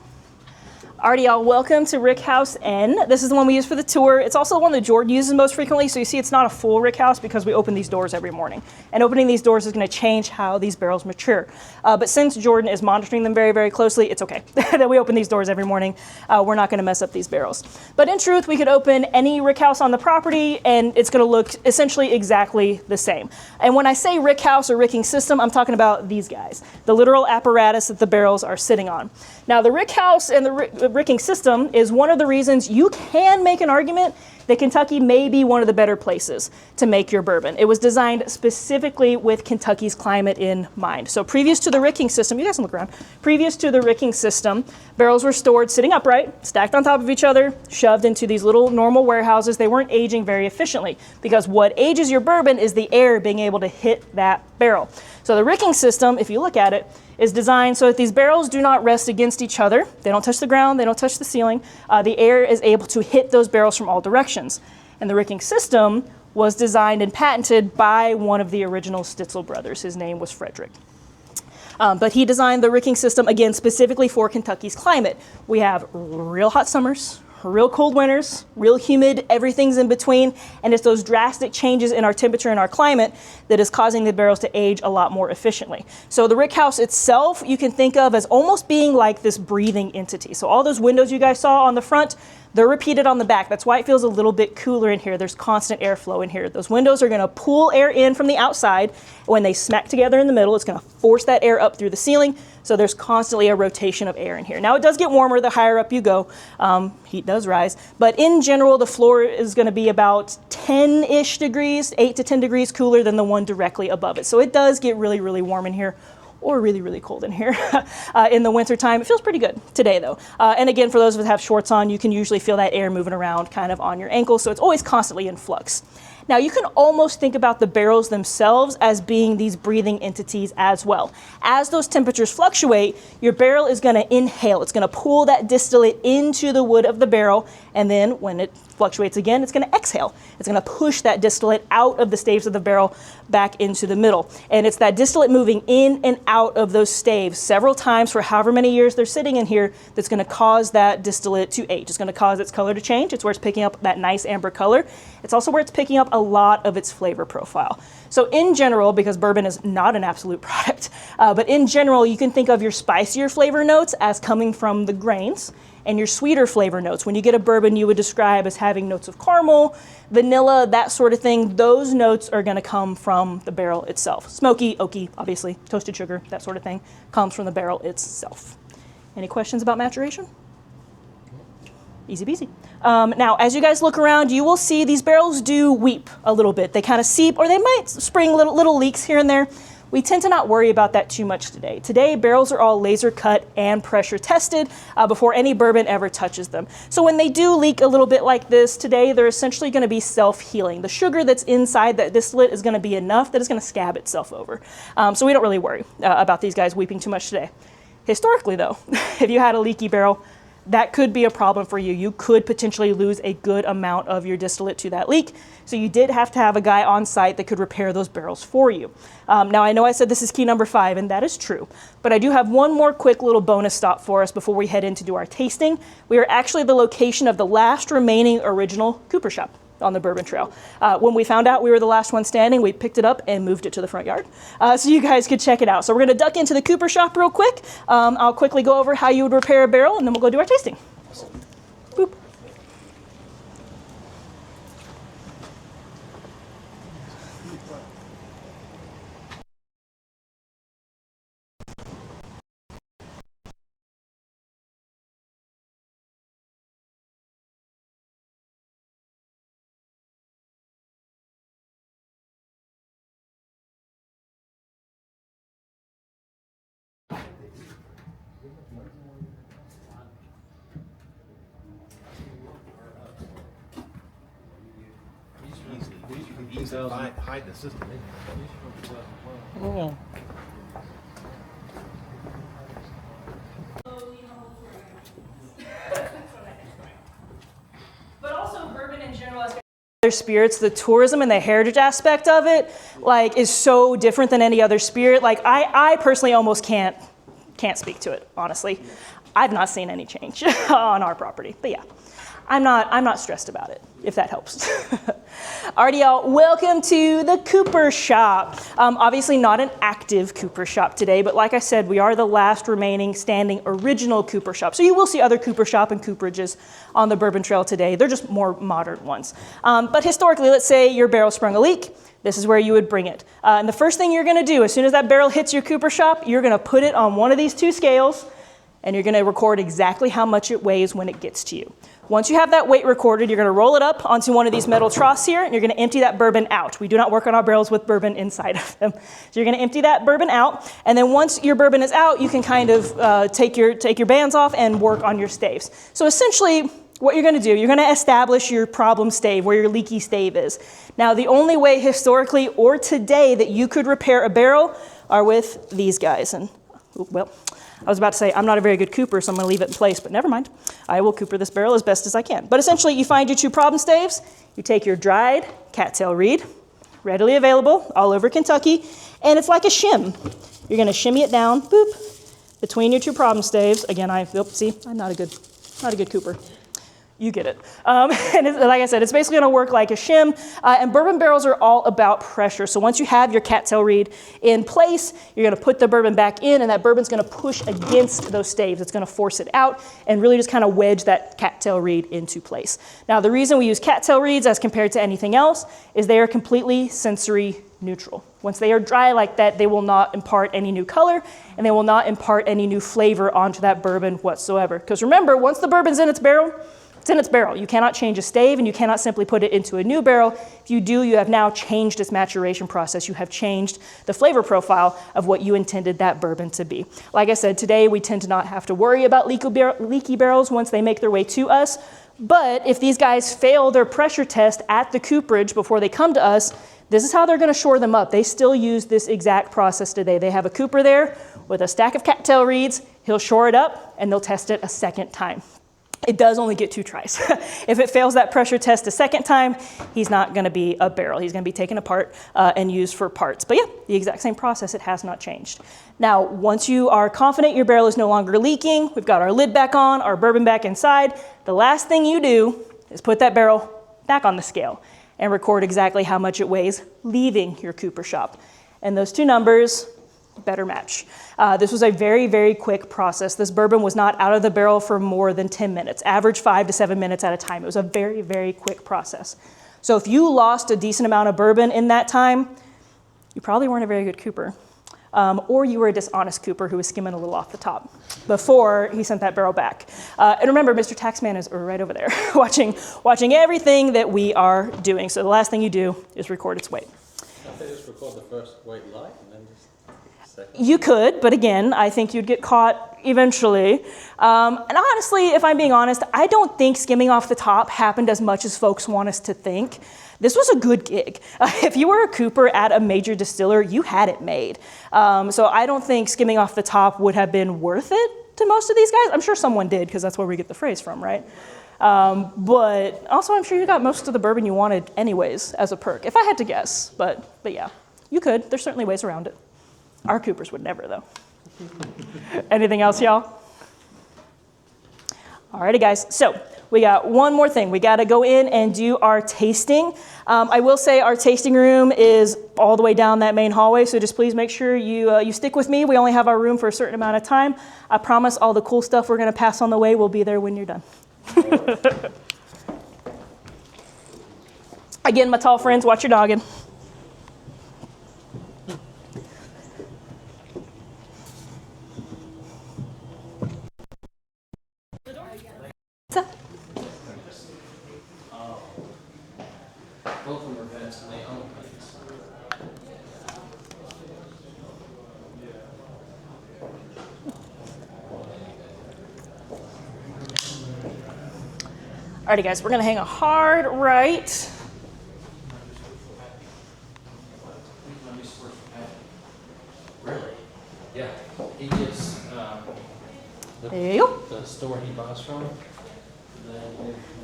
Alrighty, y'all, welcome to Rickhouse N. This is the one we use for the tour. It's also the one that Jordan uses most frequently, so you see it's not a full Rickhouse because we open these doors every morning. And opening these doors is going to change how these barrels mature. But since Jordan is monitoring them very, very closely, it's okay that we open these doors every morning. We're not going to mess up these barrels. But in truth, we could open any Rickhouse on the property, and it's going to look essentially exactly the same. And when I say Rickhouse or ricking system, I'm talking about these guys, the literal apparatus that the barrels are sitting on. Now, the Rickhouse and the ricking system is one of the reasons you can make an argument that Kentucky may be one of the better places to make your bourbon. It was designed specifically with Kentucky's climate in mind. So previous to the ricking system, you guys can look around, previous to the ricking system, barrels were stored sitting upright, stacked on top of each other, shoved into these little normal warehouses. They weren't aging very efficiently because what ages your bourbon is the air being able to hit that barrel. So the ricking system, if you look at it, is designed so that these barrels do not rest against each other. They don't touch the ground, they don't touch the ceiling. The air is able to hit those barrels from all directions. And the ricking system was designed and patented by one of the original Stitzel brothers. His name was Frederick. But he designed the ricking system, again, specifically for Kentucky's climate. We have real hot summers, real cold winters, real humid, everything's in between, and it's those drastic changes in our temperature and our climate that is causing the barrels to age a lot more efficiently. So the Rickhouse itself, you can think of as almost being like this breathing entity. So all those windows you guys saw on the front, they're repeated on the back. That's why it feels a little bit cooler in here. There's constant airflow in here. Those windows are going to pull air in from the outside. When they smack together in the middle, it's going to force that air up through the ceiling. So there's constantly a rotation of air in here. Now it does get warmer the higher up you go. Heat does rise. But in general, the floor is going to be about 10-ish degrees, 8 to 10 degrees cooler than the one directly above it. So it does get really, really warm in here, or really, really cold in here in the winter time. It feels pretty good today though. And again, for those of us that have shorts on, you can usually feel that air moving around kind of on your ankles, so it's always constantly in flux. Now you can almost think about the barrels themselves as being these breathing entities as well. As those temperatures fluctuate, your barrel is gonna inhale. It's gonna pull that distillate into the wood of the barrel, and then when it fluctuates again, it's gonna exhale. It's gonna push that distillate out of the staves of the barrel back into the middle. And it's that distillate moving in and out of those staves several times for however many years they're sitting in here that's gonna cause that distillate to age. It's gonna cause its color to change. It's where it's picking up that nice amber color. It's also where it's picking up a lot of its flavor profile. So in general, because bourbon is not an absolute product, but in general, you can think of your spicier flavor notes as coming from the grains, and your sweeter flavor notes. When you get a bourbon, you would describe as having notes of caramel, vanilla, that sort of thing. Those notes are gonna come from the barrel itself. Smoky, oaky, obviously, toasted sugar, that sort of thing, comes from the barrel itself. Any questions about maturation? Easy peasy. Now, as you guys look around, you will see these barrels do weep a little bit. They kind of seep, or they might spring little leaks here and there. We tend to not worry about that too much today. Today, barrels are all laser cut and pressure tested before any bourbon ever touches them. So when they do leak a little bit like this today, they're essentially gonna be self-healing. The sugar that's inside that distillate is gonna be enough that it's gonna scab itself over. So we don't really worry about these guys weeping too much today. Historically though, if you had a leaky barrel, that could be a problem for you. You could potentially lose a good amount of your distillate to that leak. So you did have to have a guy on site that could repair those barrels for you. Now I know I said this is key number 5, and that is true, but I do have one more quick little bonus stop for us before we head in to do our tasting. We are actually the location of the last remaining original Cooper shop on the Bourbon Trail. When we found out we were the last one standing, we picked it up and moved it to the front yard so you guys could check it out. So we're gonna duck into the Cooper shop real quick. I'll quickly go over how you would repair a barrel, and then we'll go do our tasting. Boop. Hide the system. Yeah. But also bourbon in general, as other spirits, the tourism and the heritage aspect of it, like, is so different than any other spirit. Like, I personally almost can't speak to it, honestly. I've not seen any change on our property, but yeah. I'm not stressed about it, if that helps. Alrighty, y'all, welcome to the Cooper shop. Obviously not an active Cooper shop today, but like I said, we are the last remaining standing original Cooper shop. So you will see other Cooper shop and Cooperages on the Bourbon Trail today. They're just more modern ones. But historically, let's say your barrel sprung a leak. This is where you would bring it. And the first thing you're gonna do, as soon as that barrel hits your Cooper shop, you're gonna put it on one of these 2 scales, and you're gonna record exactly how much it weighs when it gets to you. once you have that weight recorded, you're going to roll it up onto one of these metal troughs here, and you're going to empty that bourbon out. We do not work on our barrels with bourbon inside of them. So you're going to empty that bourbon out, and then once your bourbon is out, you can kind of take your bands off and work on your staves. So essentially, what you're going to do, you're going to establish your problem stave, where your leaky stave is. Now, the only way historically or today that you could repair a barrel are with these guys. And, well, I was about to say, I'm not a very good cooper, so I'm going to leave it in place, but never mind. I will cooper this barrel as best as I can. But essentially, you find your 2 problem staves, you take your dried cattail reed, readily available all over Kentucky, and it's like a shim. You're going to shimmy it down, boop, between your 2 problem staves. Again, see, I'm not a good cooper. You get it. And like I said, it's basically going to work like a shim. And bourbon barrels are all about pressure. So once you have your cattail reed in place, you're going to put the bourbon back in, and that bourbon's going to push against those staves. It's going to force it out and really just kind of wedge that cattail reed into place. Now, the reason we use cattail reeds as compared to anything else is they are completely sensory neutral. Once they are dry like that, they will not impart any new color, and they will not impart any new flavor onto that bourbon whatsoever. Because remember, once the bourbon's in its barrel, it's in its barrel. You cannot change a stave, and you cannot simply put it into a new barrel. If you do, you have now changed its maturation process. You have changed the flavor profile of what you intended that bourbon to be. Like I said, today we tend to not have to worry about leaky barrels once they make their way to us. But if these guys fail their pressure test at the cooperage before they come to us, this is how they're going to shore them up. They still use this exact process today. They have a cooper there with a stack of cattail reeds. He'll shore it up, and they'll test it a second time. It does only get 2 tries. If it fails that pressure test a second time, he's not going to be a barrel. He's going to be taken apart and used for parts. But yeah, the exact same process. It has not changed. Now, once you are confident your barrel is no longer leaking, we've got our lid back on, our bourbon back inside, the last thing you do is put that barrel back on the scale and record exactly how much it weighs leaving your cooper shop. And those 2 numbers better match. This was a very, very quick process. This bourbon was not out of the barrel for more than 10 minutes, average 5 to 7 minutes at a time. It was a very, very quick process. So if you lost a decent amount of bourbon in that time, you probably weren't a very good cooper. Or you were a dishonest cooper who was skimming a little off the top before he sent that barrel back. And remember, Mr. Taxman is right over there watching everything that we are doing. So the last thing you do is record its weight. Can't they just record the first weight light and then just... You could, but again, I think you'd get caught eventually. And honestly, if I'm being honest, I don't think skimming off the top happened as much as folks want us to think. This was a good gig. If you were a cooper at a major distiller, you had it made. So I don't think skimming off the top would have been worth it to most of these guys. I'm sure someone did, because that's where we get the phrase from, right? But also, I'm sure you got most of the bourbon you wanted anyways as a perk, if I had to guess. But yeah, you could. There's certainly ways around it. Our coopers would never, though. Anything else, y'all? Alrighty, guys. So we got one more thing. We got to go in and do our tasting. I will say our tasting room is all the way down that main hallway, so just please make sure you stick with me. We only have our room for a certain amount of time. I promise all the cool stuff we're going to pass on the way will be there when you're done. Again, my tall friends, watch your noggin. Both of them are vents and they own things. Alrighty, guys, we're gonna hang a hard right. Really? Yeah. He gets There you go. the store he buys from.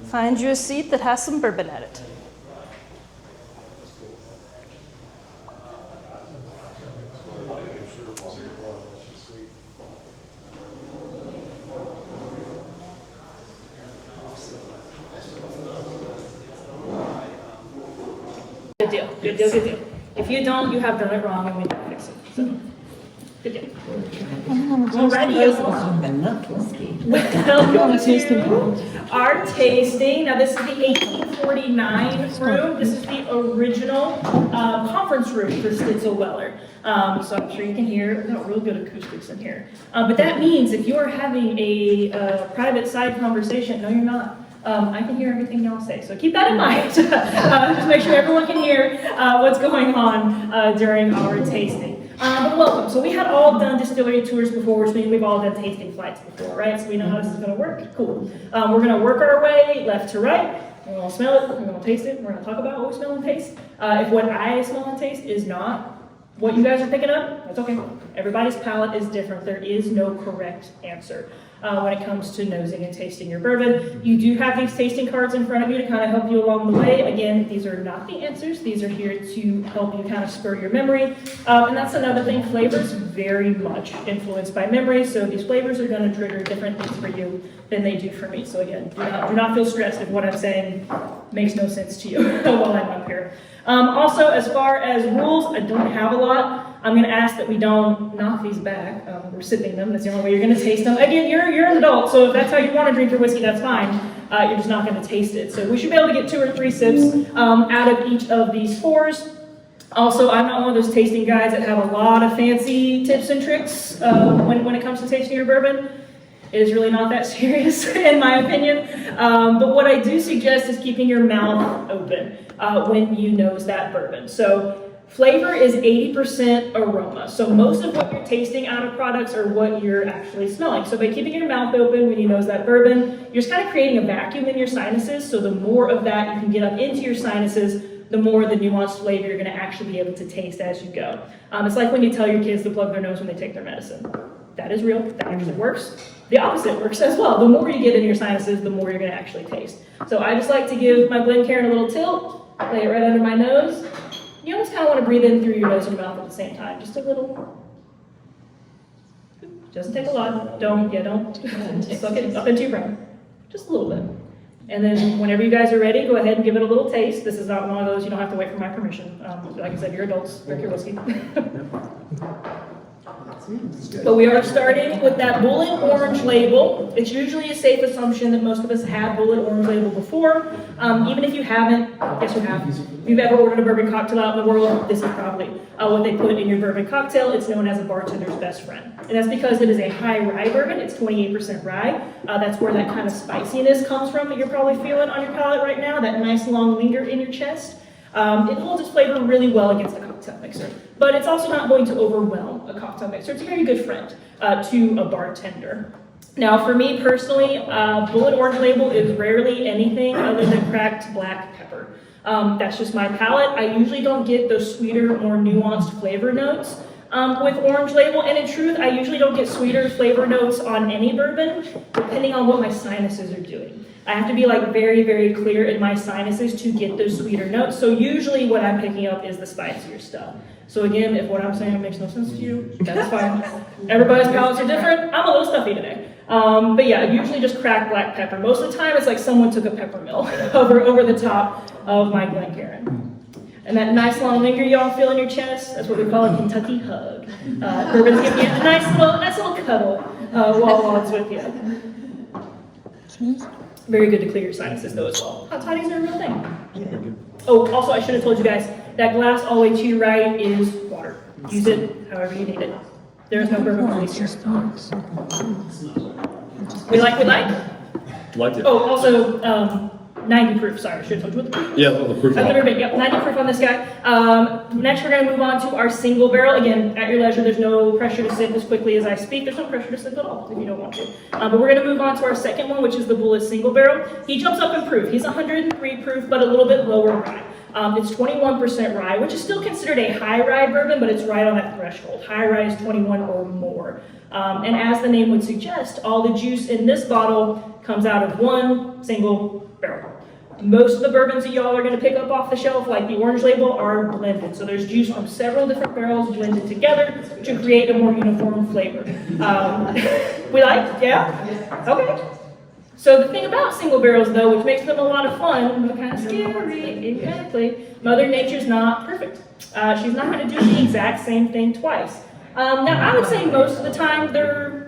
Find you a seat that has some bourbon at it. Good deal, good deal, good deal. If you don't, you have done it wrong and we can fix it. So, good deal. Alrighty, our tasting, now this is the 1849 room. This is the original conference room for Stitzel-Weller. So I'm sure you can hear, we've got real good acoustics in here. But that means if you are having a private side conversation, no you're not. I can hear everything y'all say, so keep that in mind. Just make sure everyone can hear what's going on during our tasting. But welcome. So we had all done distillery tours before, which means we've all done tasting flights before, right? So we know how this is going to work. Cool. We're going to work our way left to right. We're going to smell it. We're going to taste it. We're going to talk about what we smell and taste. If what I smell and taste is not what you guys are picking up, that's okay. Everybody's palate is different. There is no correct answer when it comes to nosing and tasting your bourbon. You do have these tasting cards in front of you to kind of help you along the way. Again, these are not the answers. These are here to help you kind of spur your memory. And that's another thing. Flavors very much influenced by memory. So these flavors are going to trigger different things for you than they do for me. So again, do not feel stressed if what I'm saying makes no sense to you while I'm up here. Also, as far as rules, I don't have a lot. I'm going to ask that we don't knock these back. We're sipping them. That's the only way you're going to taste them. Again, you're an adult, so if that's how you want to drink your whiskey, that's fine. You're just not going to taste it. So we should be able to get 2 or 3 sips out of each of these pours. Also, I'm not one of those tasting guys that have a lot of fancy tips and tricks when it comes to tasting your bourbon. It is really not that serious, in my opinion. But what I do suggest is keeping your mouth open when you nose that bourbon. So flavor is 80% aroma. So most of what you're tasting out of products are what you're actually smelling. So by keeping your mouth open when you nose that bourbon, you're just kind of creating a vacuum in your sinuses. So the more of that you can get up into your sinuses, the more the nuanced flavor you're going to actually be able to taste as you go. It's like when you tell your kids to plug their nose when they take their medicine. That is real. That actually works. The opposite works as well. The more you get in your sinuses, the more you're going to actually taste. So I just like to give my Glencairn a little tilt, lay it right under my nose. You almost kind of want to breathe in through your nose and your mouth at the same time. Just a little. Doesn't take a lot. Don't suck it up into your brain. Just a little bit. And then whenever you guys are ready, go ahead and give it a little taste. This is not one of those you don't have to wait for my permission. Like I said, you're adults. Drink your whiskey. But we are starting with that Bulleit orange label. It's usually a safe assumption that most of us have Bulleit orange label before. Even if you haven't, guess you have. If you've ever ordered a bourbon cocktail out in the world, this is probably what they put in your bourbon cocktail. It's known as a bartender's best friend. And that's because it is a high rye bourbon. It's 28% rye. That's where that kind of spiciness comes from that you're probably feeling on your palate right now, that nice long linger in your chest. It holds its flavor really well against a cocktail mixer, but it's also not going to overwhelm a cocktail mixer. It's a very good friend to a bartender. Now, for me personally, Bulleit Orange Label is rarely anything other than cracked black pepper. That's just my palate. I usually don't get those sweeter, more nuanced flavor notes with Orange Label, and in truth, I usually don't get sweeter flavor notes on any bourbon, depending on what my sinuses are doing. I have to be like very, very clear in my sinuses to get those sweeter notes. So usually what I'm picking up is the spicier stuff. So again, if what I'm saying makes no sense to you, that's fine. Everybody's palates are different. I'm a little stuffy today. But yeah, usually just cracked black pepper. Most of the time it's like someone took a pepper mill over the top of my Glencairn. And that nice long linger y'all feel in your chest, that's what we call a Kentucky hug. Bourbon's giving you a nice little cuddle while it's with you. Very good to clear your sinuses though as well. Hot toddies are a real thing. Oh, also I should have told you guys, that glass all the way to your right is water. Use it however you need it. There's no bourbon police here. We like? Like it. Oh, also, 90 proof, sorry, I should have told you what the proof was. Yeah, the proof. Yep, 90 proof on this guy. Next we're going to move on to our single barrel. Again, at your leisure, there's no pressure to sip as quickly as I speak. There's no pressure to sip at all if you don't want to. But we're going to move on to our second one, which is the Bulleit single barrel. He jumps up in proof. He's 103 proof, but a little bit lower rye. It's 21% rye, which is still considered a high rye bourbon, but it's right on that threshold. High rye is 21 or more. And as the name would suggest, all the juice in this bottle comes out of one single barrel. Most of the bourbons that y'all are going to pick up off the shelf, like the Orange Label, are blended. So there's juice from several different barrels blended together to create a more uniform flavor. We like? Yeah? Okay. So the thing about single barrels, though, which makes them a lot of fun, but kind of scary, exactly, Mother Nature's not perfect. She's not going to do the exact same thing twice. Now, I would say most of the time they're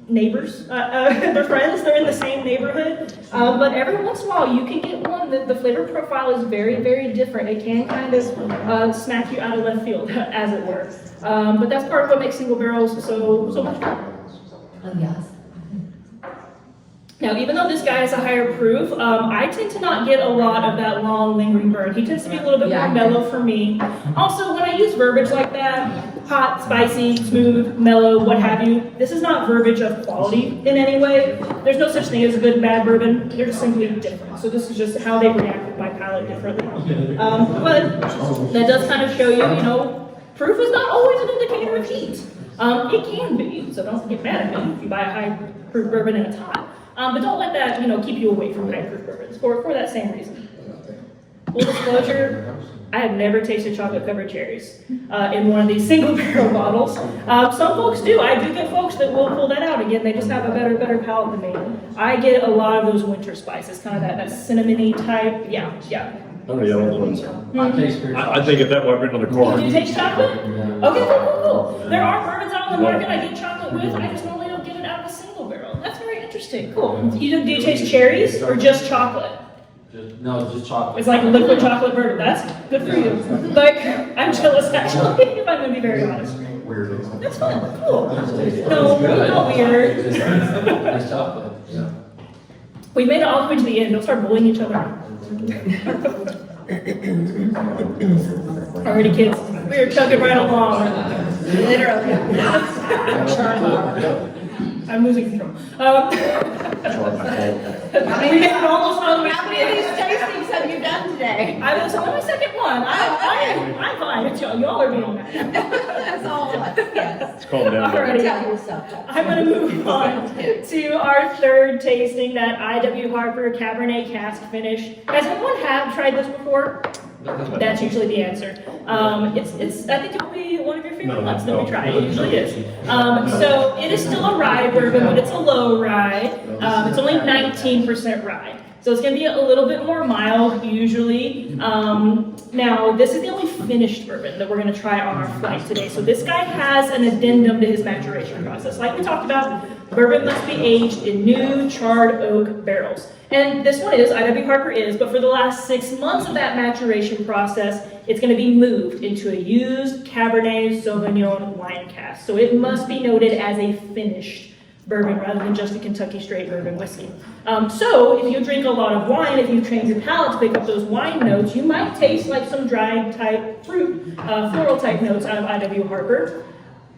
neighbors, they're friends, they're in the same neighborhood, but every once in a while you can get one that the flavor profile is very, very different. It can kind of smack you out of left field, as it were. But that's part of what makes single barrels so much fun. Oh, yes. Now, even though this guy is a higher proof, I tend to not get a lot of that long lingering burn. He tends to be a little bit more mellow for me. Also, when I use verbiage like that, hot, spicy, smooth, mellow, what have you, this is not verbiage of quality in any way. There's no such thing as a good and bad bourbon. They're just simply different. So this is just how they react with my palate differently. But that does kind of show you, you know, proof is not always an indicator of heat. It can be, so don't get mad at me if you buy a high proof bourbon and it's hot. But don't let that, you know, keep you away from high proof bourbons for that same reason. Full disclosure, I have never tasted chocolate covered cherries in one of these single barrel bottles. Some folks do. I do get folks that will pull that out. Again, they just have a better palate than me. I get a lot of those winter spices, kind of that cinnamony type. Yeah. Oh, yeah, I think if that went on the car. Do you taste chocolate? Okay, cool. There are bourbons out on the market I get chocolate with. I just normally don't get it out of a single barrel. That's very interesting. Cool. Do you taste cherries or just chocolate? No, just chocolate. It's like liquid chocolate bourbon. That's good for you. Like, I'm jealous actually, if I'm going to be very honest. Weird. That's fun. Cool. No, not weird. It's chocolate. Yeah. We made it all the way to the end. Don't start bullying each other. Alrighty, kids. We are chugging right along. Literally. I'm losing control. We made it almost all the way to How the many of end. these tastings have you done today? I was on my second one. I'm fine. It's y'all are being mad. That's all of us, yes. It's calm down. Alrighty. Tell yourself. I'm going to move on to our third tasting, that I.W. Harper Cabernet Cask Finish. Has anyone tried this before? That's usually the answer. It's. I think it will be one of your favorite ones that we try. It usually is. So it is still a rye bourbon, but it's a low rye. It's only 19% rye. So it's going to be a little bit more mild usually. Now, this is the only finished bourbon that we're going to try on our flight today. So this guy has an addendum to his maturation process. Like we talked about, bourbon must be aged in new charred oak barrels. And this one is, I.W. Harper is, but for the last 6 months of that maturation process, it's going to be moved into a used Cabernet Sauvignon wine cask. So it must be noted as a finished bourbon rather than just a Kentucky straight bourbon whiskey. So if you drink a lot of wine, if you've trained your palate to pick up those wine notes, you might taste like some dried type fruit, floral type notes out of I.W. Harper.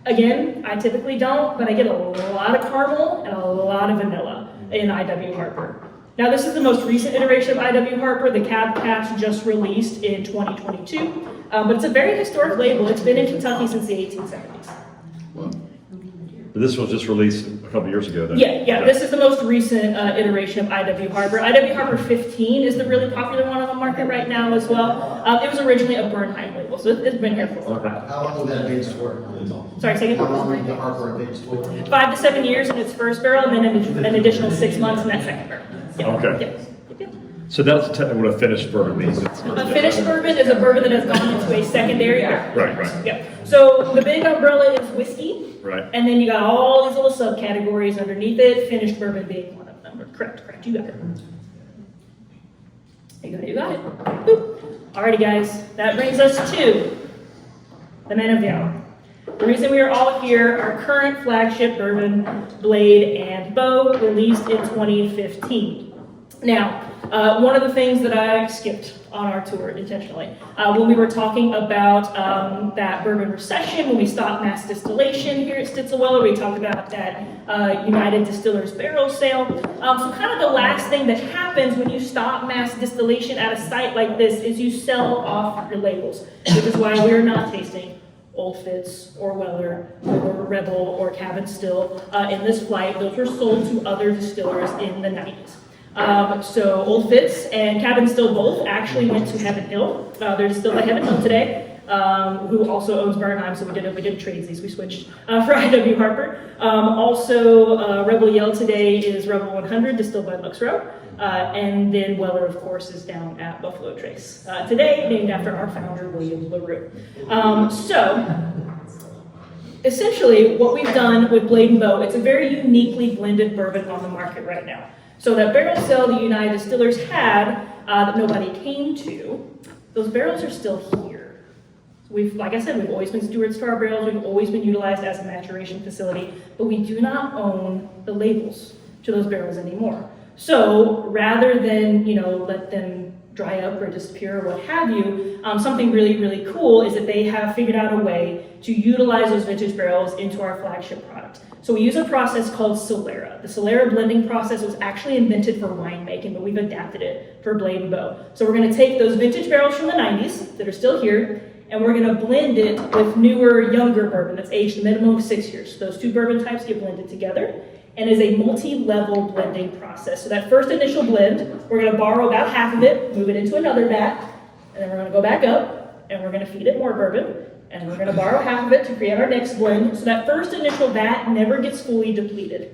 Again, I typically don't, but I get a lot of caramel and a lot of vanilla in I.W. Harper. Now this is the most recent iteration of I.W. Harper. The Cab Cask just released in 2022, but it's a very historic label. It's been in Kentucky since the 1870s. This was just released a couple years ago, then. Yeah. This is the most recent iteration of I.W. Harper. I.W. Harper 15 is the really popular one on the market right now as well. It was originally a Bernheim label, so it's been here for a while. How long will that age for? Sorry, say How again? long will the Harper age for? 5 to 7 years in its first barrel, and then an additional 6 months in that second barrel. Yep. Okay. Yep. So that's technically what a finished bourbon means. A finished bourbon is a bourbon that has gone into a secondary barrel. Right. Yep. So the big umbrella is whiskey. Right. And then you got all these little subcategories underneath it, finished bourbon being one of them. Correct. You got it. You got it. Boop. Alrighty, guys. That brings us to the men of the hour. The reason we are all here, our current flagship bourbon, Blade and Bow, released in 2015. Now, one of the things that I skipped on our tour intentionally, when we were talking about that bourbon recession, when we stopped mass distillation here at Stitzel-Weller, we talked about that United Distillers barrel sale. So kind of the last thing that happens when you stop mass distillation at a site like this is you sell off your labels, which is why we're not tasting Old Fitz or Weller or Rebel or Cabin Still in this flight. Those were sold to other distillers in the 90s. So Old Fitz and Cabin Still both actually went to Heaven Hill. They're distilled at Heaven Hill today, who also owns Bernheim, so we did trades. We switched for I.W. Harper. Also, Rebel Yell today is Rebel 100, distilled by Lux Row. And then Weller, of course, is down at Buffalo Trace. Today, named after our founder, William LaRue. So, essentially, what we've done with Blade and Bow, it's a very uniquely blended bourbon on the market right now. So that barrel sale the United Distillers had that nobody came to, those barrels are still here. Like I said, we've always been stewards to our barrels. We've always been utilized as a maturation facility, but we do not own the labels. to those barrels anymore. So rather than, let them dry up or disappear or what have you, something really, really cool is that they have figured out a way to utilize those vintage barrels into our flagship product. So we use a process called Solera. The Solera blending process was actually invented for winemaking, but we've adapted it for Blade and Bow. So we're gonna take those vintage barrels from the 90s that are still here, and we're gonna blend it with newer, younger bourbon that's aged a minimum of 6 years. Those two bourbon types get blended together and is a multi-level blending process. So that first initial blend, we're gonna borrow about half of it, move it into another vat, and then we're gonna go back up, and we're gonna feed it more bourbon, and we're gonna borrow half of it to create our next blend. So that first initial vat never gets fully depleted.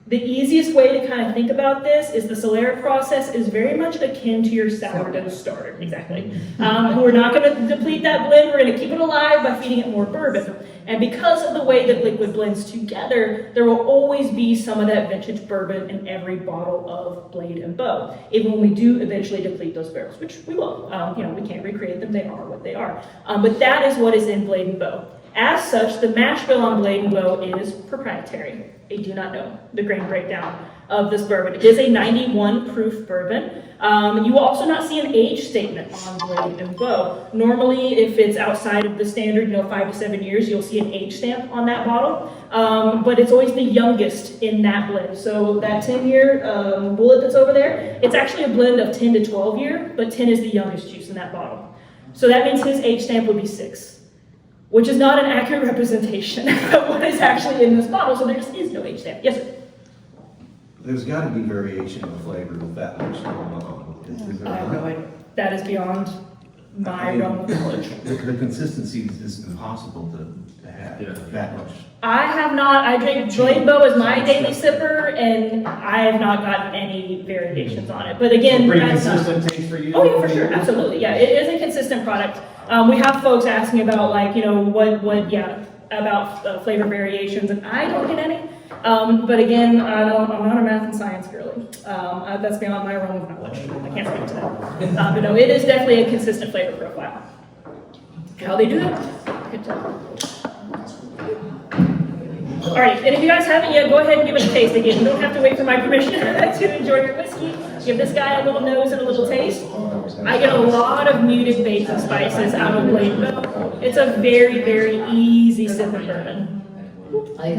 The easiest way to kind of think about this is the Solera process is very much akin to your sourdough starter, exactly. We're not gonna deplete that blend, we're gonna keep it alive by feeding it more bourbon. And because of the way that liquid blends together, there will always be some of that vintage bourbon in every bottle of Blade and Bow, even when we do eventually deplete those barrels, which we will. We can't recreate them, they are what they are. But that is what is in Blade and Bow. As such, the mash bill on Blade and Bow is proprietary. I do not know the grain breakdown of this bourbon. It is a 91 proof bourbon. You will also not see an age statement on Blade and Bow. Normally, if it's outside of the standard, 5 to 7 years, you'll see an age stamp on that bottle. But it's always the youngest in that blend. So that 10-year Bulleit that's over there, it's actually a blend of 10 to 12 year, but 10 is the youngest juice in that bottle. So that means his age stamp would be 6. Which is not an accurate representation of what is actually in this bottle, so there just is no age stamp. Yes, sir? There's got to be variation in the flavor with that much going on. Is there I have not? no idea. That is beyond my realm of knowledge. The consistency is just impossible to have that much. I have not, I drink Blade Bow as my daily sipper, and I have not gotten any variations on it. But again, Pretty that's consistent taste for you? Oh yeah, for sure, absolutely. Yeah, it is a consistent product. We have folks asking about about flavor variations, and I don't get any. But again, I'm not a math and science girly. That's beyond my realm of knowledge. I can't speak to that. But no, it is definitely a consistent flavor profile. How they do it? Good job. All right, and if you guys haven't yet, go ahead and give it a taste again. You don't have to wait for my permission to enjoy your whiskey. Give this guy a little nose and a little taste. I get a lot of muted bases and spices out of Blade Bow. It's a very, very easy sip of bourbon. Like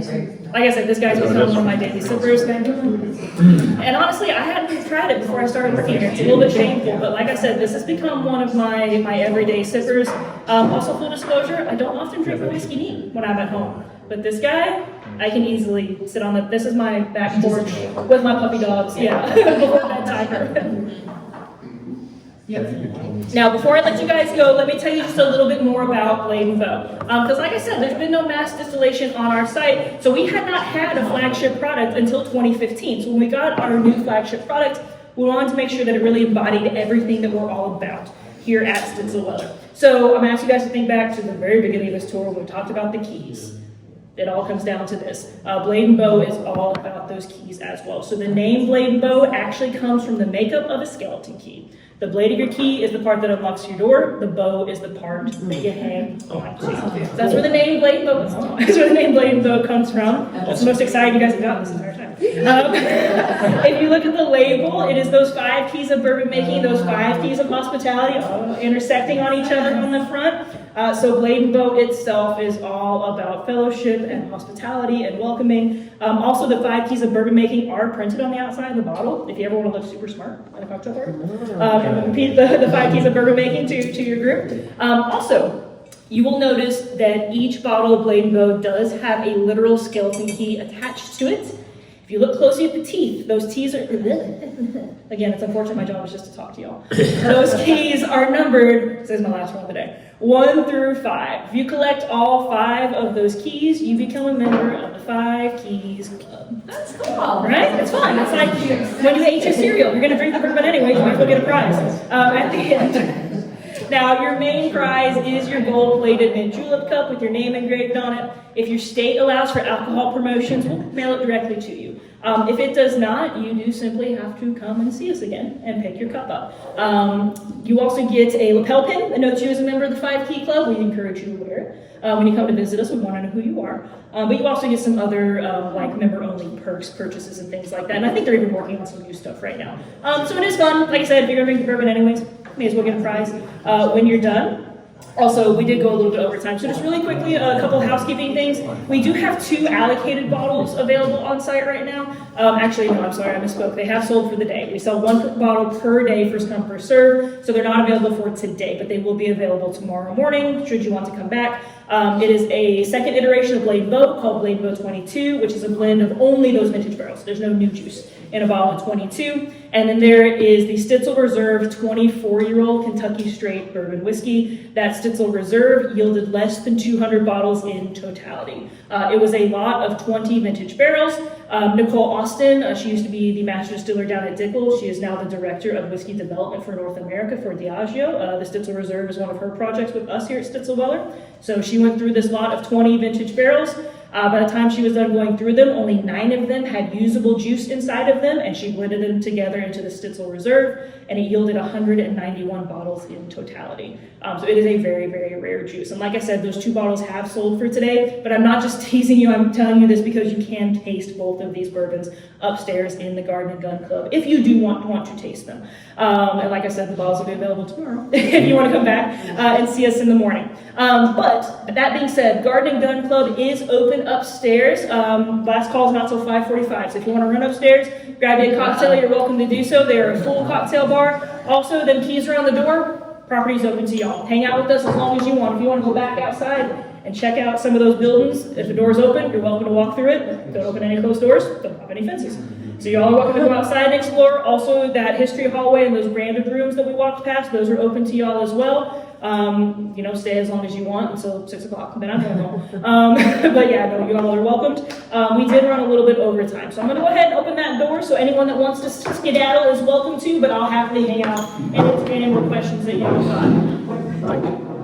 I said, this guy's become one of my daily sippers. And honestly, I hadn't tried it before I started working here. It's a little bit shameful, but like I said, this has become one of my everyday sippers. Also, full disclosure, I don't often drink whiskey neat when I'm at home. But this guy, I can easily sit on this is my back porch with my puppy dogs, before bedtime. Now, before I let you guys go, let me tell you just a little bit more about Blade and Bow. Because like I said, there's been no mass distillation on our site, so we had not had a flagship product until 2015. So when we got our new flagship product, we wanted to make sure that it really embodied everything that we're all about here at Stitzel-Weller. So I'm going to ask you guys to think back to the very beginning of this tour when we talked about the keys. It all comes down to this. Blade and Bow is all about those keys as well. So the name Blade and Bow actually comes from the makeup of a skeleton key. The blade of your key is the part that unlocks your door. The bow is the part that you hang on to. So that's where the name Blade and Bow comes from. That's where the name Blade and Bow comes from. That's the most exciting you guys have gotten this entire time. If you look at the label, it is those 5 keys of bourbon making, those 5 keys of hospitality, all intersecting on each other on the front. So Blade and Bow itself is all about fellowship and hospitality and welcoming. Also, the 5 keys of bourbon making are printed on the outside of the bottle. If you ever want to look super smart in a cocktail party, repeat the 5 keys of bourbon making to your group. Also, you will notice that each bottle of Blade and Bow does have a literal skeleton key attached to it. If you look closely at the teeth, those keys are, again, it's unfortunate my job is just to talk to y'all. Those keys are numbered, this is my last one of the day, 1 through 5. If you collect all 5 of those keys, you become a member of the 5 Keys Club. That's cool. Right? It's fun. It's like when you ate your cereal, you're going to drink the bourbon anyway, you might as well get a prize at the end. Now, your main prize is your gold-plated mint julep cup with your name engraved on it. If your state allows for alcohol promotions, we'll mail it directly to you. If it does not, you do simply have to come and see us again and pick your cup up. You also get a lapel pin that notes you as a member of the 5 Key Club. We encourage you to wear it. when you come to visit us. We want to know who you are. But you also get some other like member-only perks, purchases, and things like that. And I think they're even working on some new stuff right now. So it is fun. Like I said, if you're going to drink the bourbon anyways, may as well get a prize when you're done. Also, we did go a little bit over time, so just really quickly, a couple of housekeeping things. We do have 2 allocated bottles available on site right now. Actually, no, I'm sorry, I misspoke. They have sold for the day. We sell 1 bottle per day, first come, first serve, so they're not available for today, but they will be available tomorrow morning, should you want to come back. It is a second iteration of Blade Boat called Blade Boat 22, which is a blend of only those vintage barrels. There's no new juice in a bottle of 22. And then there is the Stitzel Reserve 24-year-old Kentucky Straight Bourbon Whiskey. That Stitzel Reserve yielded less than 200 bottles in totality. It was a lot of 20 vintage barrels. Nicole Austin, she used to be the master distiller down at Dickel. She is now the director of whiskey development for North America for Diageo. The Stitzel Reserve is one of her projects with us here at Stitzel-Weller. So she went through this lot of 20 vintage barrels. By the time she was done going through them, only 9 of them had usable juice inside of them, and she blended them together into the Stitzel Reserve, and it yielded 191 bottles in totality. So it is a very, very rare juice. And like I said, those 2 bottles have sold for today, but I'm not just teasing you, I'm telling you this because you can taste both of these bourbons upstairs in the Garden and Gun Club, if you do want to taste them. And like I said, the bottles will be available tomorrow, if you want to come back and see us in the morning. But that being said, Garden and Gun Club is open upstairs. Last call is not till 5:45, so if you want to run upstairs, grab you a cocktail, you're welcome to do so. They are a full cocktail bar. Also, them keys are on the door. Property's open to y'all. Hang out with us as long as you want. If you want to go back outside and check out some of those buildings, if the door's open, you're welcome to walk through it. Don't open any closed doors, don't have any fences. So y'all are welcome to go outside and explore. Also, that history hallway and those branded rooms that we walked past, those are open to y'all as well. Stay as long as you want until 6 o'clock, then I'm going home. But yeah, no, you all are welcomed. We did run a little bit over time, so I'm going to go ahead and open that door, so anyone that wants to skedaddle is welcome to, but I'll happily hang out and entertain any more questions that you have got.